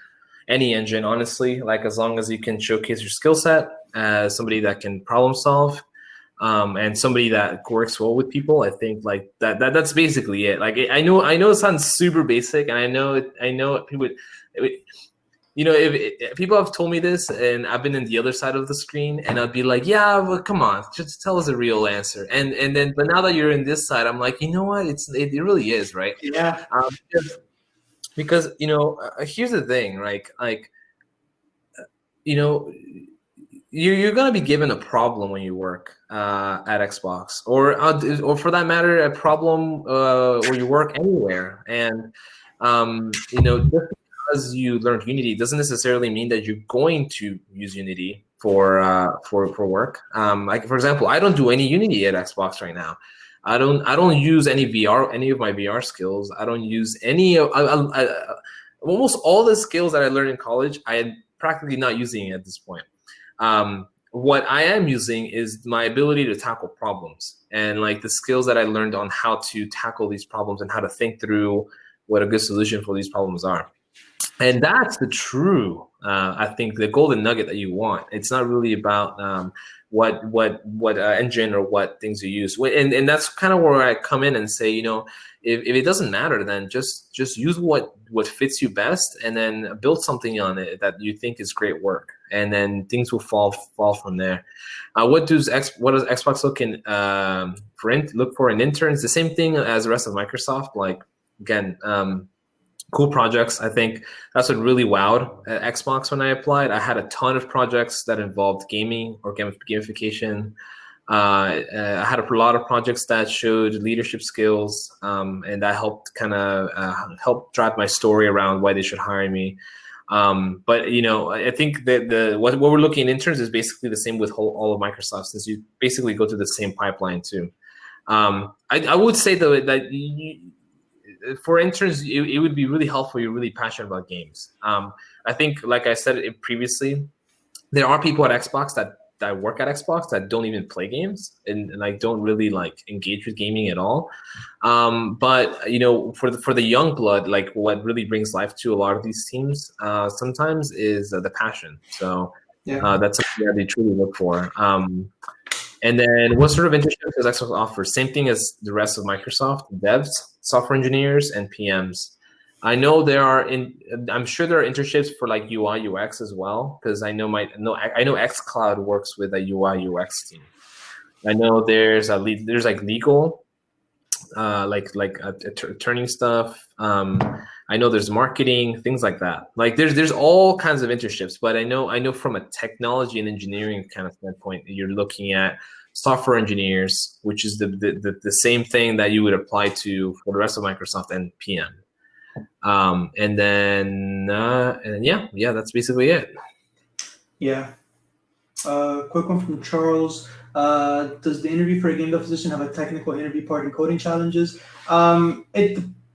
any engine, honestly, like as long as you can showcase your skill set as somebody that can problem solve and somebody that works well with people. I think like that's basically it. Like I know it sounds super basic, and I know people if people have told me this and I've been in the other side of the screen, and I'd be like, yeah, well, come on, just tell us a real answer. And then, but now that you're in this side, I'm like, you know what? It really is, right? Yeah. Because here's the thing, right? Like, you're gonna be given a problem when you work at Xbox, or for that matter, a problem where you work anywhere. And just because you learned Unity doesn't necessarily mean that you're going to use Unity for work. Like for example, I don't do any Unity at Xbox right now. I don't use any of my VR skills. I don't use any of almost all the skills that I learned in college. I am practically not using it at this point. What I am using is my ability to tackle problems, and like the skills that I learned on how to tackle these problems and how to think through what a good solution for these problems are. And that's the true, I think, the golden nugget that you want. It's not really about what engine or what things you use, and that's kind of where I come in and say, if it doesn't matter, then just use what fits you best, and then build something on it that you think is great work, and then things will fall from there. What does Xbox look for in interns? The same thing as the rest of Microsoft. Like, again, cool projects. I think that's what really wowed at Xbox when I applied. I had a ton of projects that involved gaming or gamification. I had a lot of projects that showed leadership skills, and that helped kind of help drive my story around why they should hire me. But I think that what we're looking at interns is basically the same with all of Microsoft, since you basically go through the same pipeline too. I would say though that for interns, it would be really helpful. You're really passionate about games. I think, like I said previously, there are people at Xbox that work at Xbox that don't even play games and like don't really like engage with gaming at all. But for the young blood, like what really brings life to a lot of these teams sometimes is the passion. So that's something that they truly look for. And then what sort of internships does Xbox offer? Same thing as the rest of Microsoft: devs, software engineers, and PMs. I'm sure there are internships for like UI UX as well, because I know xCloud works with a UI UX team. I know there's like legal, attorney stuff. I know there's marketing, things like that. Like there's all kinds of internships, but I know from a technology and engineering kind of standpoint, you're looking at software engineers, which is the same thing that you would apply to for the rest of Microsoft, and PM. And then that's basically it. Yeah. Quick one from Charles. Does the interview for a game dev position have a technical interview part and coding challenges?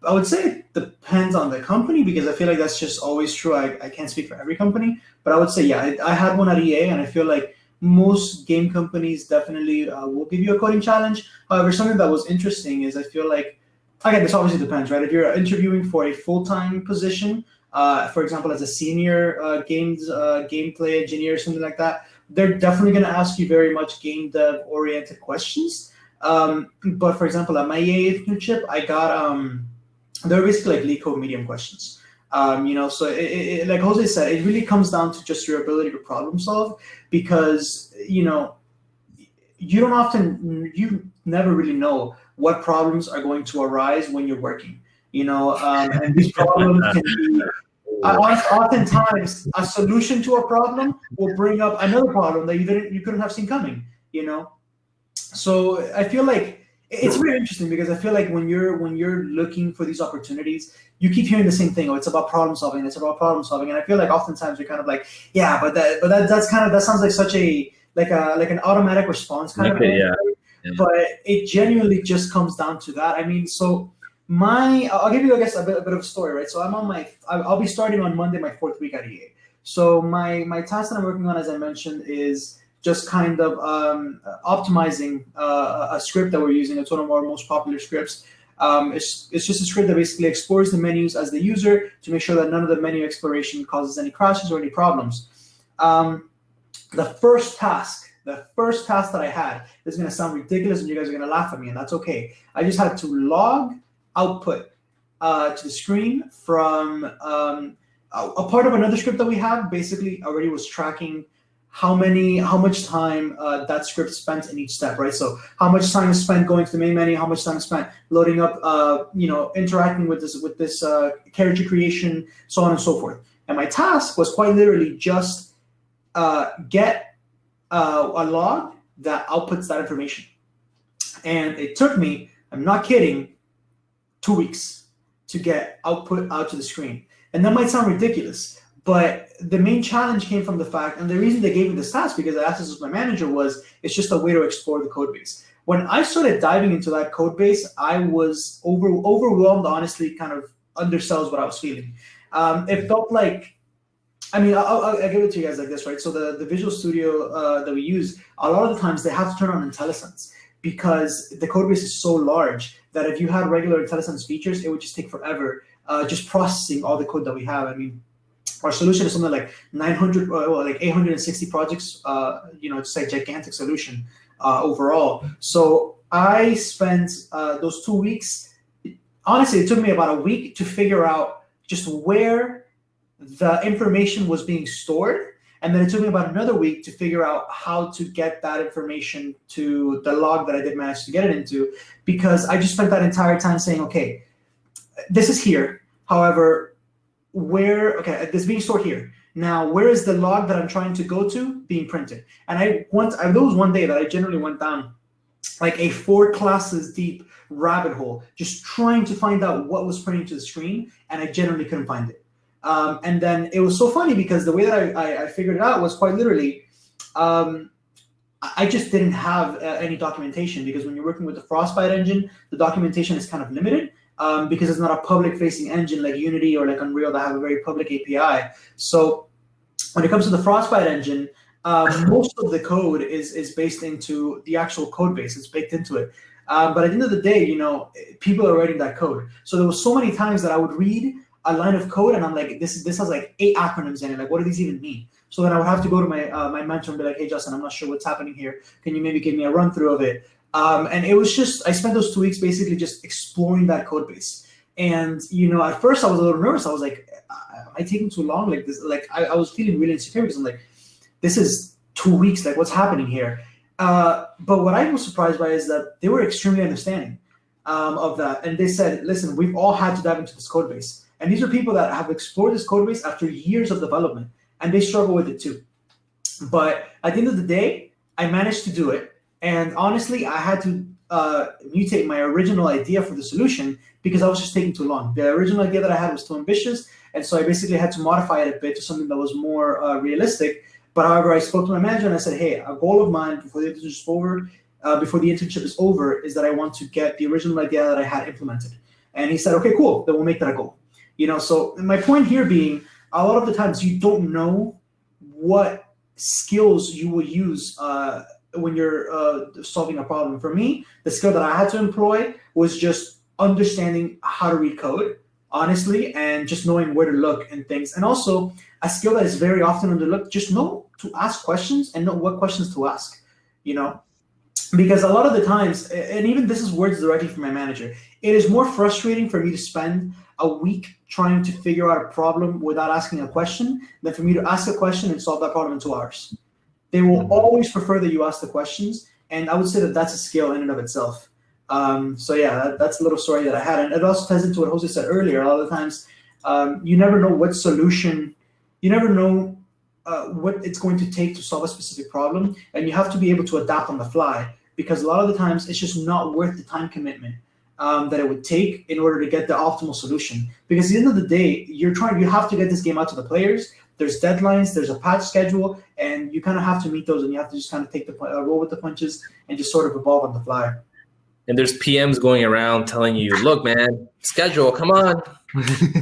I would say it depends on the company, because I feel like that's just always true. I can't speak for every company, but I would say, yeah, I had one at EA, and I feel like most game companies definitely will give you a coding challenge. However, something that was interesting is I feel like, again, this obviously depends, right? If you're interviewing for a full-time position, for example, as a senior gameplay engineer or something like that, they're definitely going to ask you very much game dev-oriented questions. But for example, at my EA internship, I got they were basically like lead code medium questions. So it, like Jose said, it really comes down to just your ability to problem solve, because you never really know what problems are going to arise when you're working. And these problems can be oftentimes a solution to a problem will bring up another problem that you couldn't have seen coming. So I feel like it's very interesting, because I feel like when you're looking for these opportunities, you keep hearing the same thing. Oh, it's about problem solving. It's about problem solving. And I feel like oftentimes you're kind of like, yeah, but that sounds like such a like an automatic response kind of thing. Yeah. But it genuinely just comes down to that. I mean, so I'll give you, I guess, a bit of a story, right? So I'll be starting on Monday my 4th week at EA. So my task that I'm working on, as I mentioned, is just kind of optimizing a script that we're using. It's one of our most popular scripts. It's just a script that basically explores the menus as the user to make sure that none of the menu exploration causes any crashes or any problems. The first task that I had is going to sound ridiculous, and you guys are going to laugh at me, and that's okay. I just had to log output to the screen from a part of another script that we have. Basically, already was tracking how much time that script spent in each step, right? So how much time is spent going to the main menu, how much time is spent loading up, interacting with this character creation, so on and so forth. And my task was quite literally just get a log that outputs that information. And it took me, I'm not kidding, 2 weeks to get output out to the screen. And that might sound ridiculous, but the main challenge came from the fact, and the reason they gave me this task, because I asked this with my manager, was it's just a way to explore the code base. When I started diving into that code base, I was overwhelmed, honestly, kind of undersells what I was feeling. It felt like, I mean, I'll give it to you guys like this, right? So the Visual Studio that we use, a lot of the times they have to turn on IntelliSense, because the code base is so large that if you had regular IntelliSense features, it would just take forever just processing all the code that we have. I mean, our solution is something like 900, like 860 projects. It's like gigantic solution overall. So I spent those 2 weeks. Honestly, it took me about a week to figure out just where the information was being stored. And then it took me about another week to figure out how to get that information to the log that I did manage to get it into, because I just spent that entire time saying, okay, this is here. However, this is being stored here. Now, where is the log that I'm trying to go to being printed? And there was one day that I generally went down like a 4 classes deep rabbit hole, just trying to find out what was printing to the screen, and I generally couldn't find it. And then it was so funny because the way that I figured it out was quite literally, I just didn't have any documentation, because when you're working with the Frostbite engine, the documentation is kind of limited. Because it's not a public-facing engine like Unity or like Unreal that have a very public API. So when it comes to the Frostbite engine, most of the code is based into the actual code base. It's baked into it. But at the end of the day, people are writing that code. So there was so many times that I would read a line of code and I'm like, this has like 8 acronyms in it. Like, what do these even mean? So then I would have to go to my mentor and be like, hey, Justin, I'm not sure what's happening here. Can you maybe give me a run through of it? And it was just, I spent those 2 weeks basically just exploring that code base. And, at first I was a little nervous. I was like, am I taking too long? Like this, like I was feeling really insecure because I'm like, this is 2 weeks. Like, what's happening here? But what I was surprised by is that they were extremely understanding of that. And they said, listen, we've all had to dive into this code base. And these are people that have explored this code base after years of development, and they struggle with it too. But at the end of the day, I managed to do it. And honestly, I had to mutate my original idea for the solution because I was just taking too long. The original idea that I had was too ambitious. And so I basically had to modify it a bit to something that was more realistic. But however, I spoke to my manager and I said, hey, a goal of mine before the internship is over, is that I want to get the original idea that I had implemented. And he said, okay, cool, then we'll make that a goal. So my point here being, a lot of the times you don't know what skills you will use when you're solving a problem. For me, the skill that I had to employ was just understanding how to read code, honestly, and just knowing where to look and things. And also a skill that is very often underlooked, just know to ask questions and know what questions to ask, because a lot of the times, and even this is words directly from my manager, it is more frustrating for me to spend a week trying to figure out a problem without asking a question than for me to ask a question and solve that problem in 2 hours. They will always prefer that you ask the questions, and I would say that that's a skill in and of itself. So yeah, that's a little story that I had, and it also ties into what Jose said earlier. A lot of the times, you never know what solution, you never know what it's going to take to solve a specific problem, and you have to be able to adapt on the fly, because a lot of the times it's just not worth the time commitment that it would take in order to get the optimal solution. Because at the end of the day, you have to get this game out to the players. There's deadlines, there's a patch schedule, and you kind of have to meet those, and you have to just kind of take the roll with the punches and just sort of evolve on the fly. And there's PMs going around telling you, look, man, schedule, come on.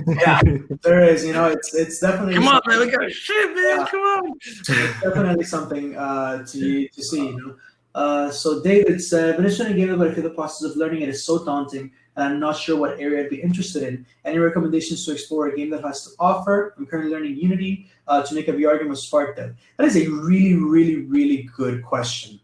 Yeah, there is. It's definitely. Come on, man, we got shit, man. Yeah. Come on. It's definitely something to see. So David said, when studying game, but I feel the process of learning it is so daunting, and I'm not sure what area I'd be interested in. Any recommendations to explore a game that has to offer? I'm currently learning Unity to make a VR game with SparkDev. That is a really, really, really good question.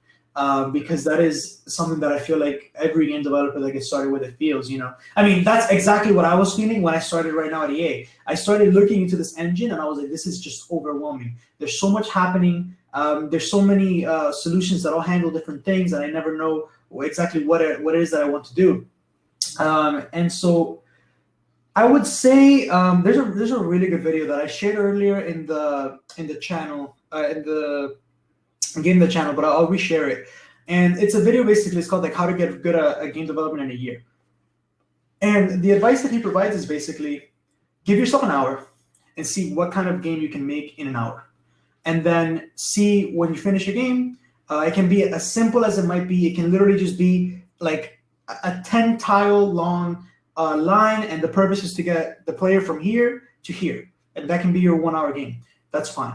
Because that is something that I feel like every game developer that gets started with it feels, I mean, that's exactly what I was feeling when I started right now at EA. I started looking into this engine and I was like, this is just overwhelming. There's so much happening. There's so many solutions that all handle different things, and I never know exactly what it is that I want to do. And so I would say there's a really good video that I shared earlier in the channel, in the channel, but I'll reshare it. And it's a video, basically, it's called like how to get good at game development in a year. And the advice that he provides is basically give yourself an hour and see what kind of game you can make in an hour. And then see when you finish a game, it can be as simple as it might be. It can literally just be like a 10 tile long line, and the purpose is to get the player from here to here. And that can be your 1 hour game. That's fine.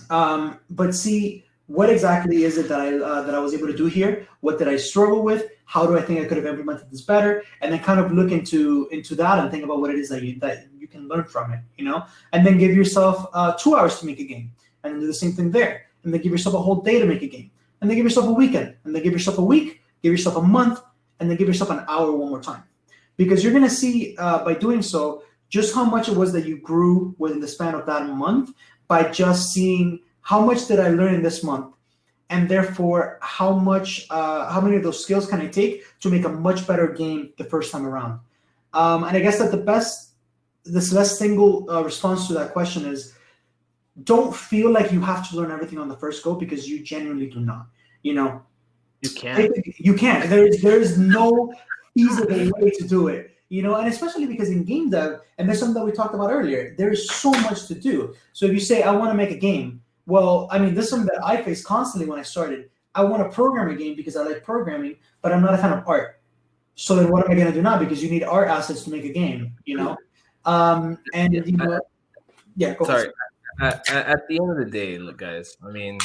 But see, what exactly is it that I was able to do here? What did I struggle with? How do I think I could have implemented this better? And then kind of look into that and think about what it is that you can learn from it, you know. And then give yourself 2 hours to make a game, and then do the same thing there. And then give yourself a whole day to make a game, and then give yourself a weekend, and then give yourself a week, give yourself a month, and then give yourself an hour one more time, because you're gonna see by doing so just how much it was that you grew within the span of that month by just seeing how much did I learn in this month, and therefore how many of those skills can I take to make a much better game the first time around. And I guess that this best single response to that question is, don't feel like you have to learn everything on the first go, because you genuinely do not. You know, You can't. you can't. There is no feasible way to do it. You know, and especially because in game dev, and there's something that we talked about earlier, there is so much to do. So if you say, I want to make a game, well, I mean, this is something that I faced constantly when I started. I want to program a game because I like programming, but I'm not a fan of art. So then what am I going to do now? Because you need art assets to make a game, you know? And, you know, yeah, go Sorry. ahead. At the end of the day, look, guys. I mean,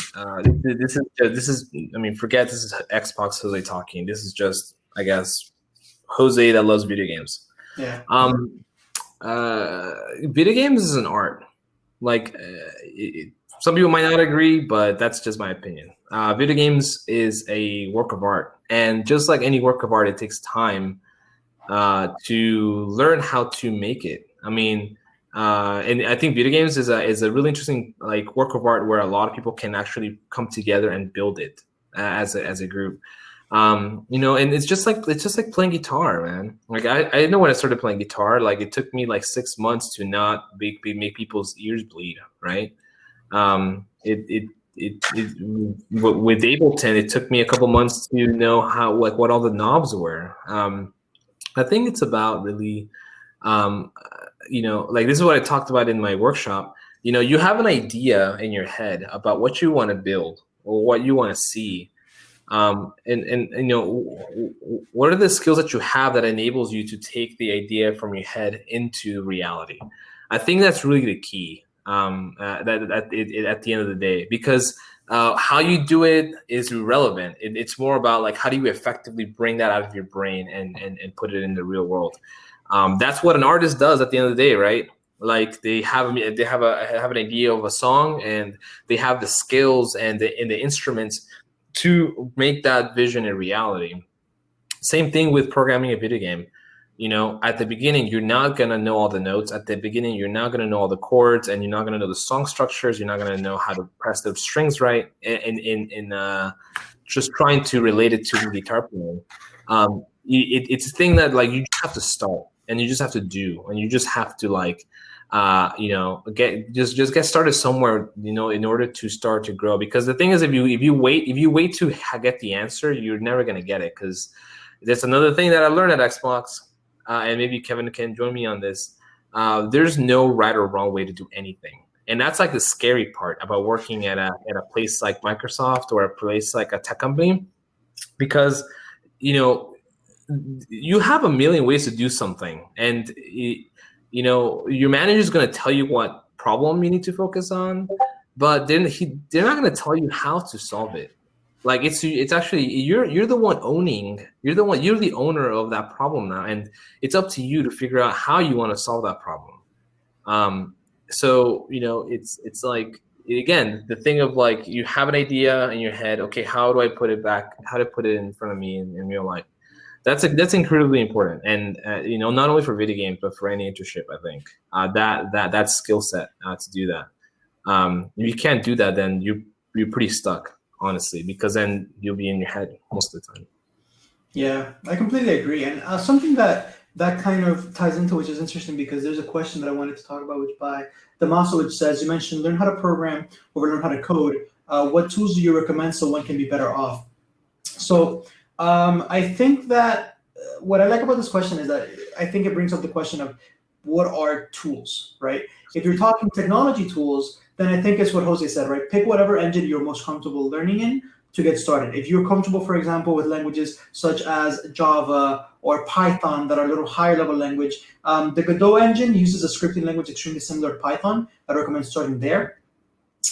this is. I mean, forget this is Xbox Jose talking. This is just, I guess, Jose that loves video games. Yeah. Video games is an art. Like, some people might not agree, but that's just my opinion. Video games is a work of art, and just like any work of art, it takes time to learn how to make it. I mean, and I think video games is a really interesting like work of art where a lot of people can actually come together and build it as a group. You know, and it's just like playing guitar, man. Like I know when I started playing guitar, like it took me like 6 months to not make people's ears bleed, right? With Ableton, it took me a couple months to know how what all the knobs were. I think it's about really, you know, like this is what I talked about in my workshop. You know, you have an idea in your head about what you want to build or what you want to see. And you know, what are the skills that you have that enables you to take the idea from your head into reality? I think that's really the key. At the end of the day, because how you do it is irrelevant. It's more about like how do you effectively bring that out of your brain and put it in the real world. That's what an artist does at the end of the day, right? Like they have an idea of a song, and they have the skills and the instruments to make that vision a reality. Same thing with programming a video game. You know, at the beginning, you're not going to know all the notes. At the beginning, you're not going to know all the chords, and you're not going to know the song structures. You're not going to know how to press the strings right in just trying to relate it to guitar playing. It's a thing that like you just have to start, and you just have to do, and you just have to like, you know, get started somewhere, you know, in order to start to grow. Because the thing is, if you wait to get the answer, you're never going to get it. Because that's another thing that I learned at Xbox. And maybe Kevin can join me on this. There's no right or wrong way to do anything, and that's like the scary part about working at a place like Microsoft or a place like a tech company, because you know you have a million ways to do something, and you know your manager is going to tell you what problem you need to focus on, but then they're not going to tell you how to solve it. Like it's actually you're the one owning, you're the owner of that problem now, and it's up to you to figure out how you want to solve that problem. So you know it's like, again, the thing of like you have an idea in your head. Okay, how do I put it back? How to put it in front of me in real life? That's incredibly important, and you know, not only for video games but for any internship. I think that skill set to do that. If you can't do that, then you're pretty stuck, honestly, because then you'll be in your head most of the time. Yeah, I completely agree. And something that kind of ties into, which is interesting, because there's a question that I wanted to talk about, which by Damaso, which says, you mentioned learn how to program or learn how to code. What tools do you recommend so one can be better off? So I think that what I like about this question is that I think it brings up the question of what are tools, right? If you're talking technology tools, then I think it's what Jose said, right? Pick whatever engine you're most comfortable learning in to get started. If you're comfortable, for example, with languages such as Java or Python that are a little higher level language, the Godot engine uses a scripting language extremely similar to Python. I recommend starting there.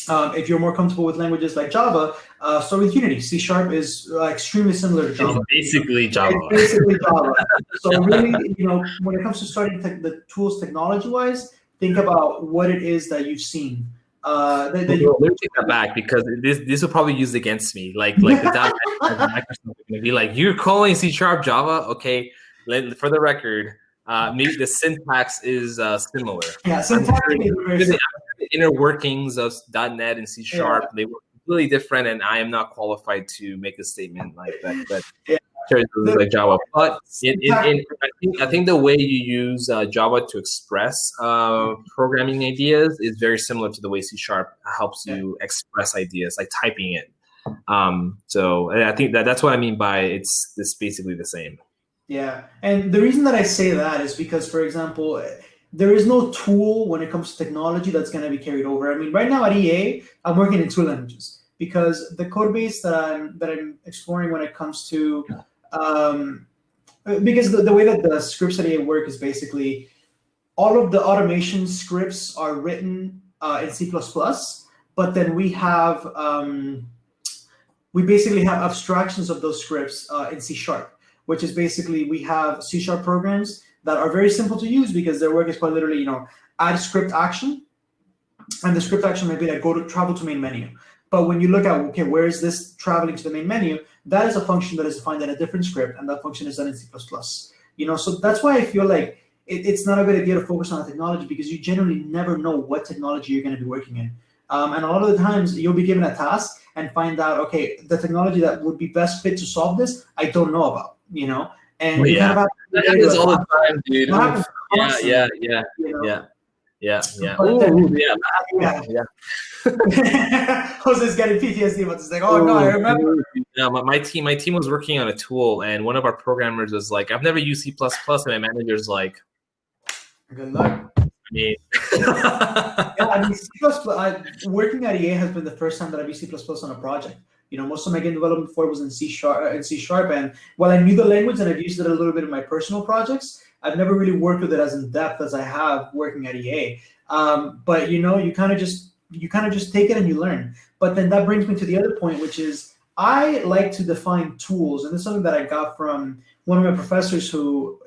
If you're more comfortable with languages like Java, start with Unity. C# is extremely similar to Java. It's basically Java. It's basically Java. So really, when it comes to starting the tools technology-wise, think about what it is that you've seen. Let me take that back, because this will probably used against me. Like the Microsoft are going to be like, "You're calling C# Java?" Okay, for the record, maybe the syntax is similar. Yeah, syntax is very similar. The inner workings of .NET and C#, they were completely different, and I am not qualified to make a statement like that. But like Java, but I think the way you use Java to express programming ideas is very similar to the way C# helps you express ideas, like typing it. So I think that's what I mean by it's basically the same. Yeah, and the reason that I say that is because, for example, there is no tool when it comes to technology that's going to be carried over. I mean, right now at EA, I'm working in 2 languages because the code base that I'm exploring when it comes to because the way that the scripts at EA work is basically all of the automation scripts are written in C++, but then we basically have abstractions of those scripts in C#, which is basically we have C# programs that are very simple to use because their work is quite literally, add script action, and the script action might be like travel to main menu. But when you look at, okay, where is this traveling to the main menu? That is a function that is defined in a different script, and that function is done in C++. So that's why I feel like it's not a good idea to focus on the technology, because you generally never know what technology you're going to be working in. And a lot of the times you'll be given a task and find out, okay, the technology that would be best fit to solve this, I don't know about, And you kind of have that happens all the time, dude. Yeah. Jose's getting PTSD, but it's like, oh no, I remember. Yeah, my team was working on a tool, and one of our programmers was like, "I've never used C++," and my manager's like, "Good luck." Yeah, I mean, C++. Working at EA has been the first time that I've used C++ on a project. Most of my game development before was in C#, and while I knew the language and I've used it a little bit in my personal projects, I've never really worked with it as in depth as I have working at EA. But you kind of just take it and you learn. But then that brings me to the other point, which is I like to define tools, and it's something that I got from one of my professors who,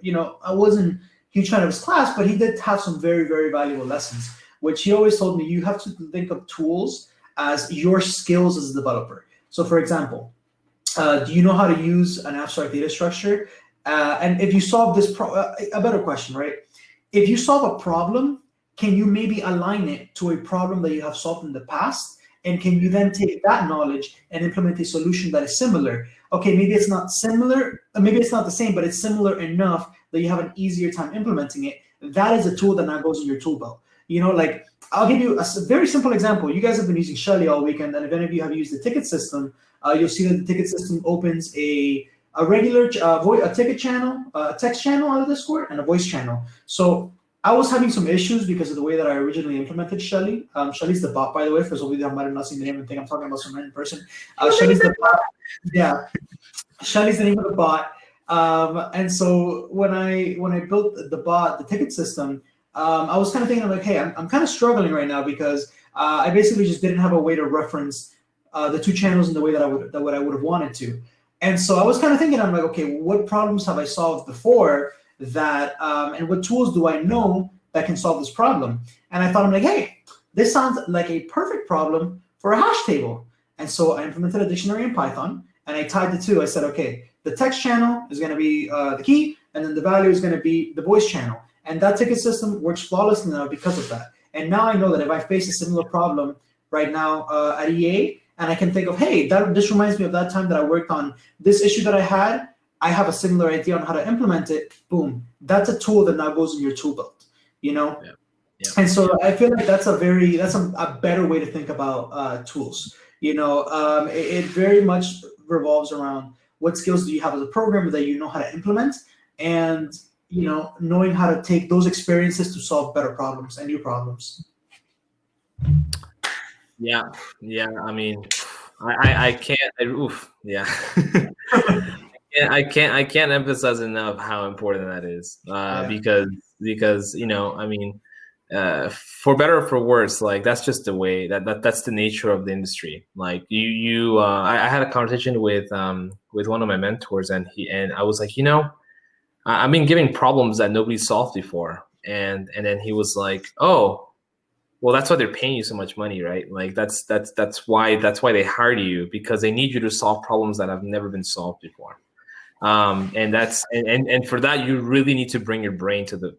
I wasn't a huge fan of his class, but he did have some very, very valuable lessons, which he always told me you have to think of tools as your skills as a developer. So for example, do you know how to use an abstract data structure? And if you solve this, a better question, right? If you solve a problem, can you maybe align it to a problem that you have solved in the past? And can you then take that knowledge and implement a solution that is similar? Okay, maybe it's not similar, maybe it's not the same, but it's similar enough that you have an easier time implementing it. That is a tool that now goes in your tool belt. Like I'll give you a very simple example. You guys have been using Shelly all weekend, and if any of you have used the ticket system, you'll see that the ticket system opens a regular a ticket channel, a text channel on the Discord, and a voice channel. So I was having some issues because of the way that I originally implemented Shelly. Shelly's the bot, by the way, for those of you that might have not seen the name and think I'm talking about some random person. Shelly's the bot. Yeah, Shelly's the name of the bot. And so when I built the bot, the ticket system, I was kind of thinking, like, hey, I'm kind of struggling right now because I basically just didn't have a way to reference the 2 channels in the way that I would have wanted to. And so I was kind of thinking, I'm like, okay, what problems have I solved before that, and what tools do I know that can solve this problem? And I thought, I'm like, hey, this sounds like a perfect problem for a hash table. And so I implemented a dictionary in Python, and I tied the two. I said, okay, the text channel is going to be the key, and then the value is going to be the voice channel. And that ticket system works flawlessly now because of that. And now I know that if I face a similar problem right now at EA, and I can think of, hey, this reminds me of that time that I worked on this issue that I had. I have a similar idea on how to implement it. Boom. That's a tool that now goes in your tool belt, Yeah. And so I feel like that's a better way to think about tools. It very much revolves around what skills do you have as a programmer that you know how to implement, and knowing how to take those experiences to solve better problems and new problems. Yeah. I mean, I can't. Yeah. I can't emphasize enough how important that is. Because I mean, for better or for worse, like that's just the way that's the nature of the industry. Like I had a conversation with one of my mentors, and I was like, I've been giving problems that nobody solved before, and then he was like, oh, well, that's why they're paying you so much money, right? Like that's why they hired you, because they need you to solve problems that have never been solved before. And that's and for that you really need to bring your brain to the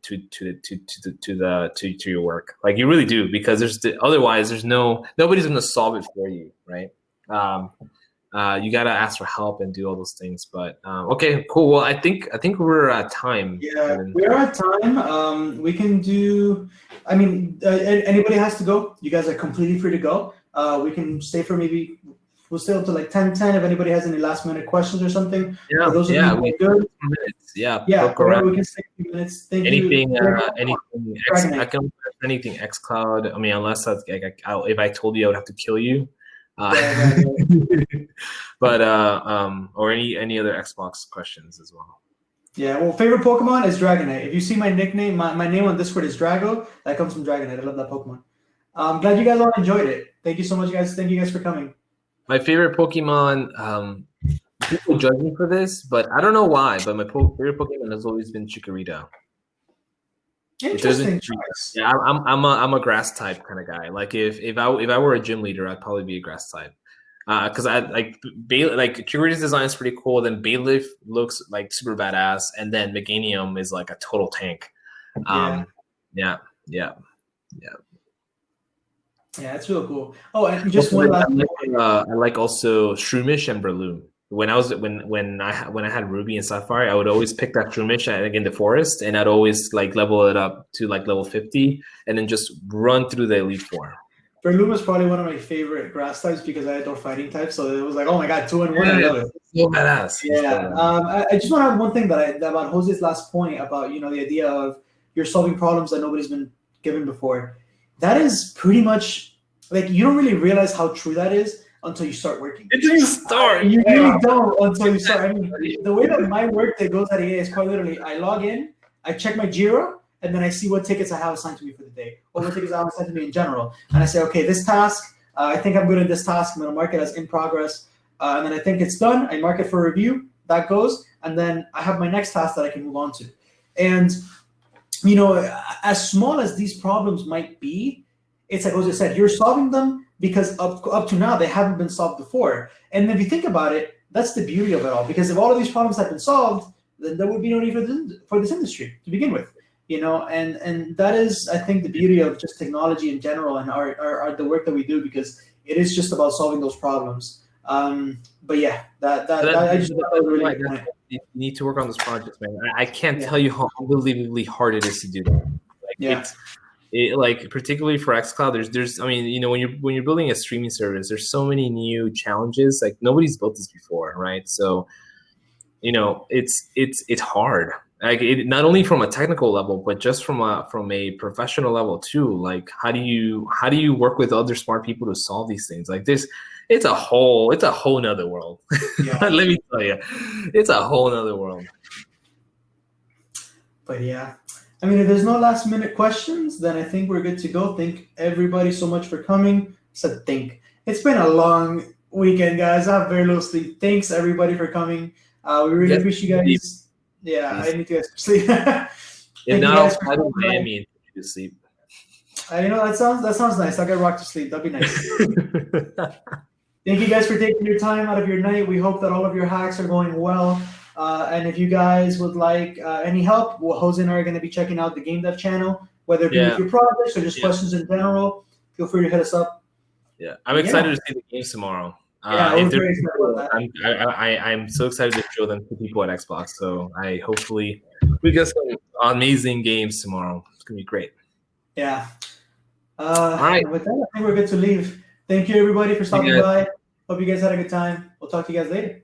to your work. Like you really do, because otherwise nobody's going to solve it for you, right? You got to ask for help and do all those things. But okay, cool. Well, I think we're at time. Yeah, we are at time. We can do. I mean, anybody has to go. You guys are completely free to go. We can stay for maybe. We'll stay up to like 10:10 if anybody has any last minute questions or something. Yeah, For those of yeah, you who are good. minutes. Yeah, Yeah, poke around. we can stay a few minutes. Thank Anything, you. I can anything xCloud. I mean, unless that's if I told you, I would have to kill you. Right. But or any other Xbox questions as well. Yeah, well, favorite Pokemon is Dragonite. If you see my nickname, my name on Discord is Drago. That comes from Dragonite. I love that Pokemon. I'm glad you guys all enjoyed it. Thank you so much, guys. Thank you guys for coming. My favorite Pokemon, people judge me for this, but I don't know why, but my favorite Pokemon has always been Chikorita. Interesting choice. Yeah, I'm a grass type kind of guy. Like if I were a gym leader, I'd probably be a grass type. Because I like Chikorita's design is pretty cool. Then Bayleaf looks like super badass, and then Meganium is like a total tank. Yeah, it's real cool. Oh, and just one last. I like also Shroomish and Breloom. When I had Ruby and Sapphire, I would always pick that Shroomish in the forest, and I'd always like level it up to like level 50, and then just run through the Elite Four. Breloom is probably one of my favorite grass types because I adore fighting types. So it was like, oh my god, 2-in-1. I love it. So badass. Yeah. I just want to have one thing about Jose's last point about the idea of you're solving problems that nobody's been given before. That is pretty much like you don't really realize how true that is until you start working. Until you start. You really don't until you start. I mean, the way that my workday goes at EA is quite literally I log in, I check my Jira, and then I see what tickets I have assigned to me for the day, or what tickets I have assigned to me in general. And I say, okay, this task, I think I'm good at this task. I'm going to mark it as in progress. And then I think it's done. I mark it for review. That goes. And then I have my next task that I can move on to. And, as small as these problems might be, it's like Jose said, you're solving them because up to now, they haven't been solved before. And if you think about it, that's the beauty of it all. Because if all of these problems had been solved, then there would be no need for this industry to begin with. And that is, I think, the beauty of just technology in general and our the work that we do, because it is just about solving those problems. But yeah, I just thought that was really good point. You need to work on those projects, man. I can't tell you how unbelievably hard it is to do that. Like particularly for xCloud, there's I mean, when you're building a streaming service, there's so many new challenges. Like nobody's built this before, right? So, it's hard. Like not only from a technical level, but just from a professional level too. Like how do you work with other smart people to solve these things? Like this, it's a whole nother world. Yeah. Let me tell you, it's a whole nother world. But yeah, I mean, if there's no last minute questions, then I think we're good to go. Thank everybody so much for coming. It's been a long weekend, guys. I have very little sleep. Thanks everybody for coming. We really appreciate you guys. Yeah, I need to get some sleep. If not, I don't Miami and you to sleep. That sounds nice. I'll get rocked to sleep. That'd be nice. Thank you guys for taking your time out of your night. We hope that all of your hacks are going well. And if you guys would like any help, Jose and I are going to be checking out the Game Dev channel, whether it be with your projects or just questions in general. Feel free to hit us up. Yeah, I'm excited to see the games tomorrow. I'm so excited to show them to people at Xbox. So hopefully we get some amazing games tomorrow. It's gonna be great. Yeah. All right. With that, I think we're good to leave. Thank you everybody for stopping by. Hope you guys had a good time. We'll talk to you guys later.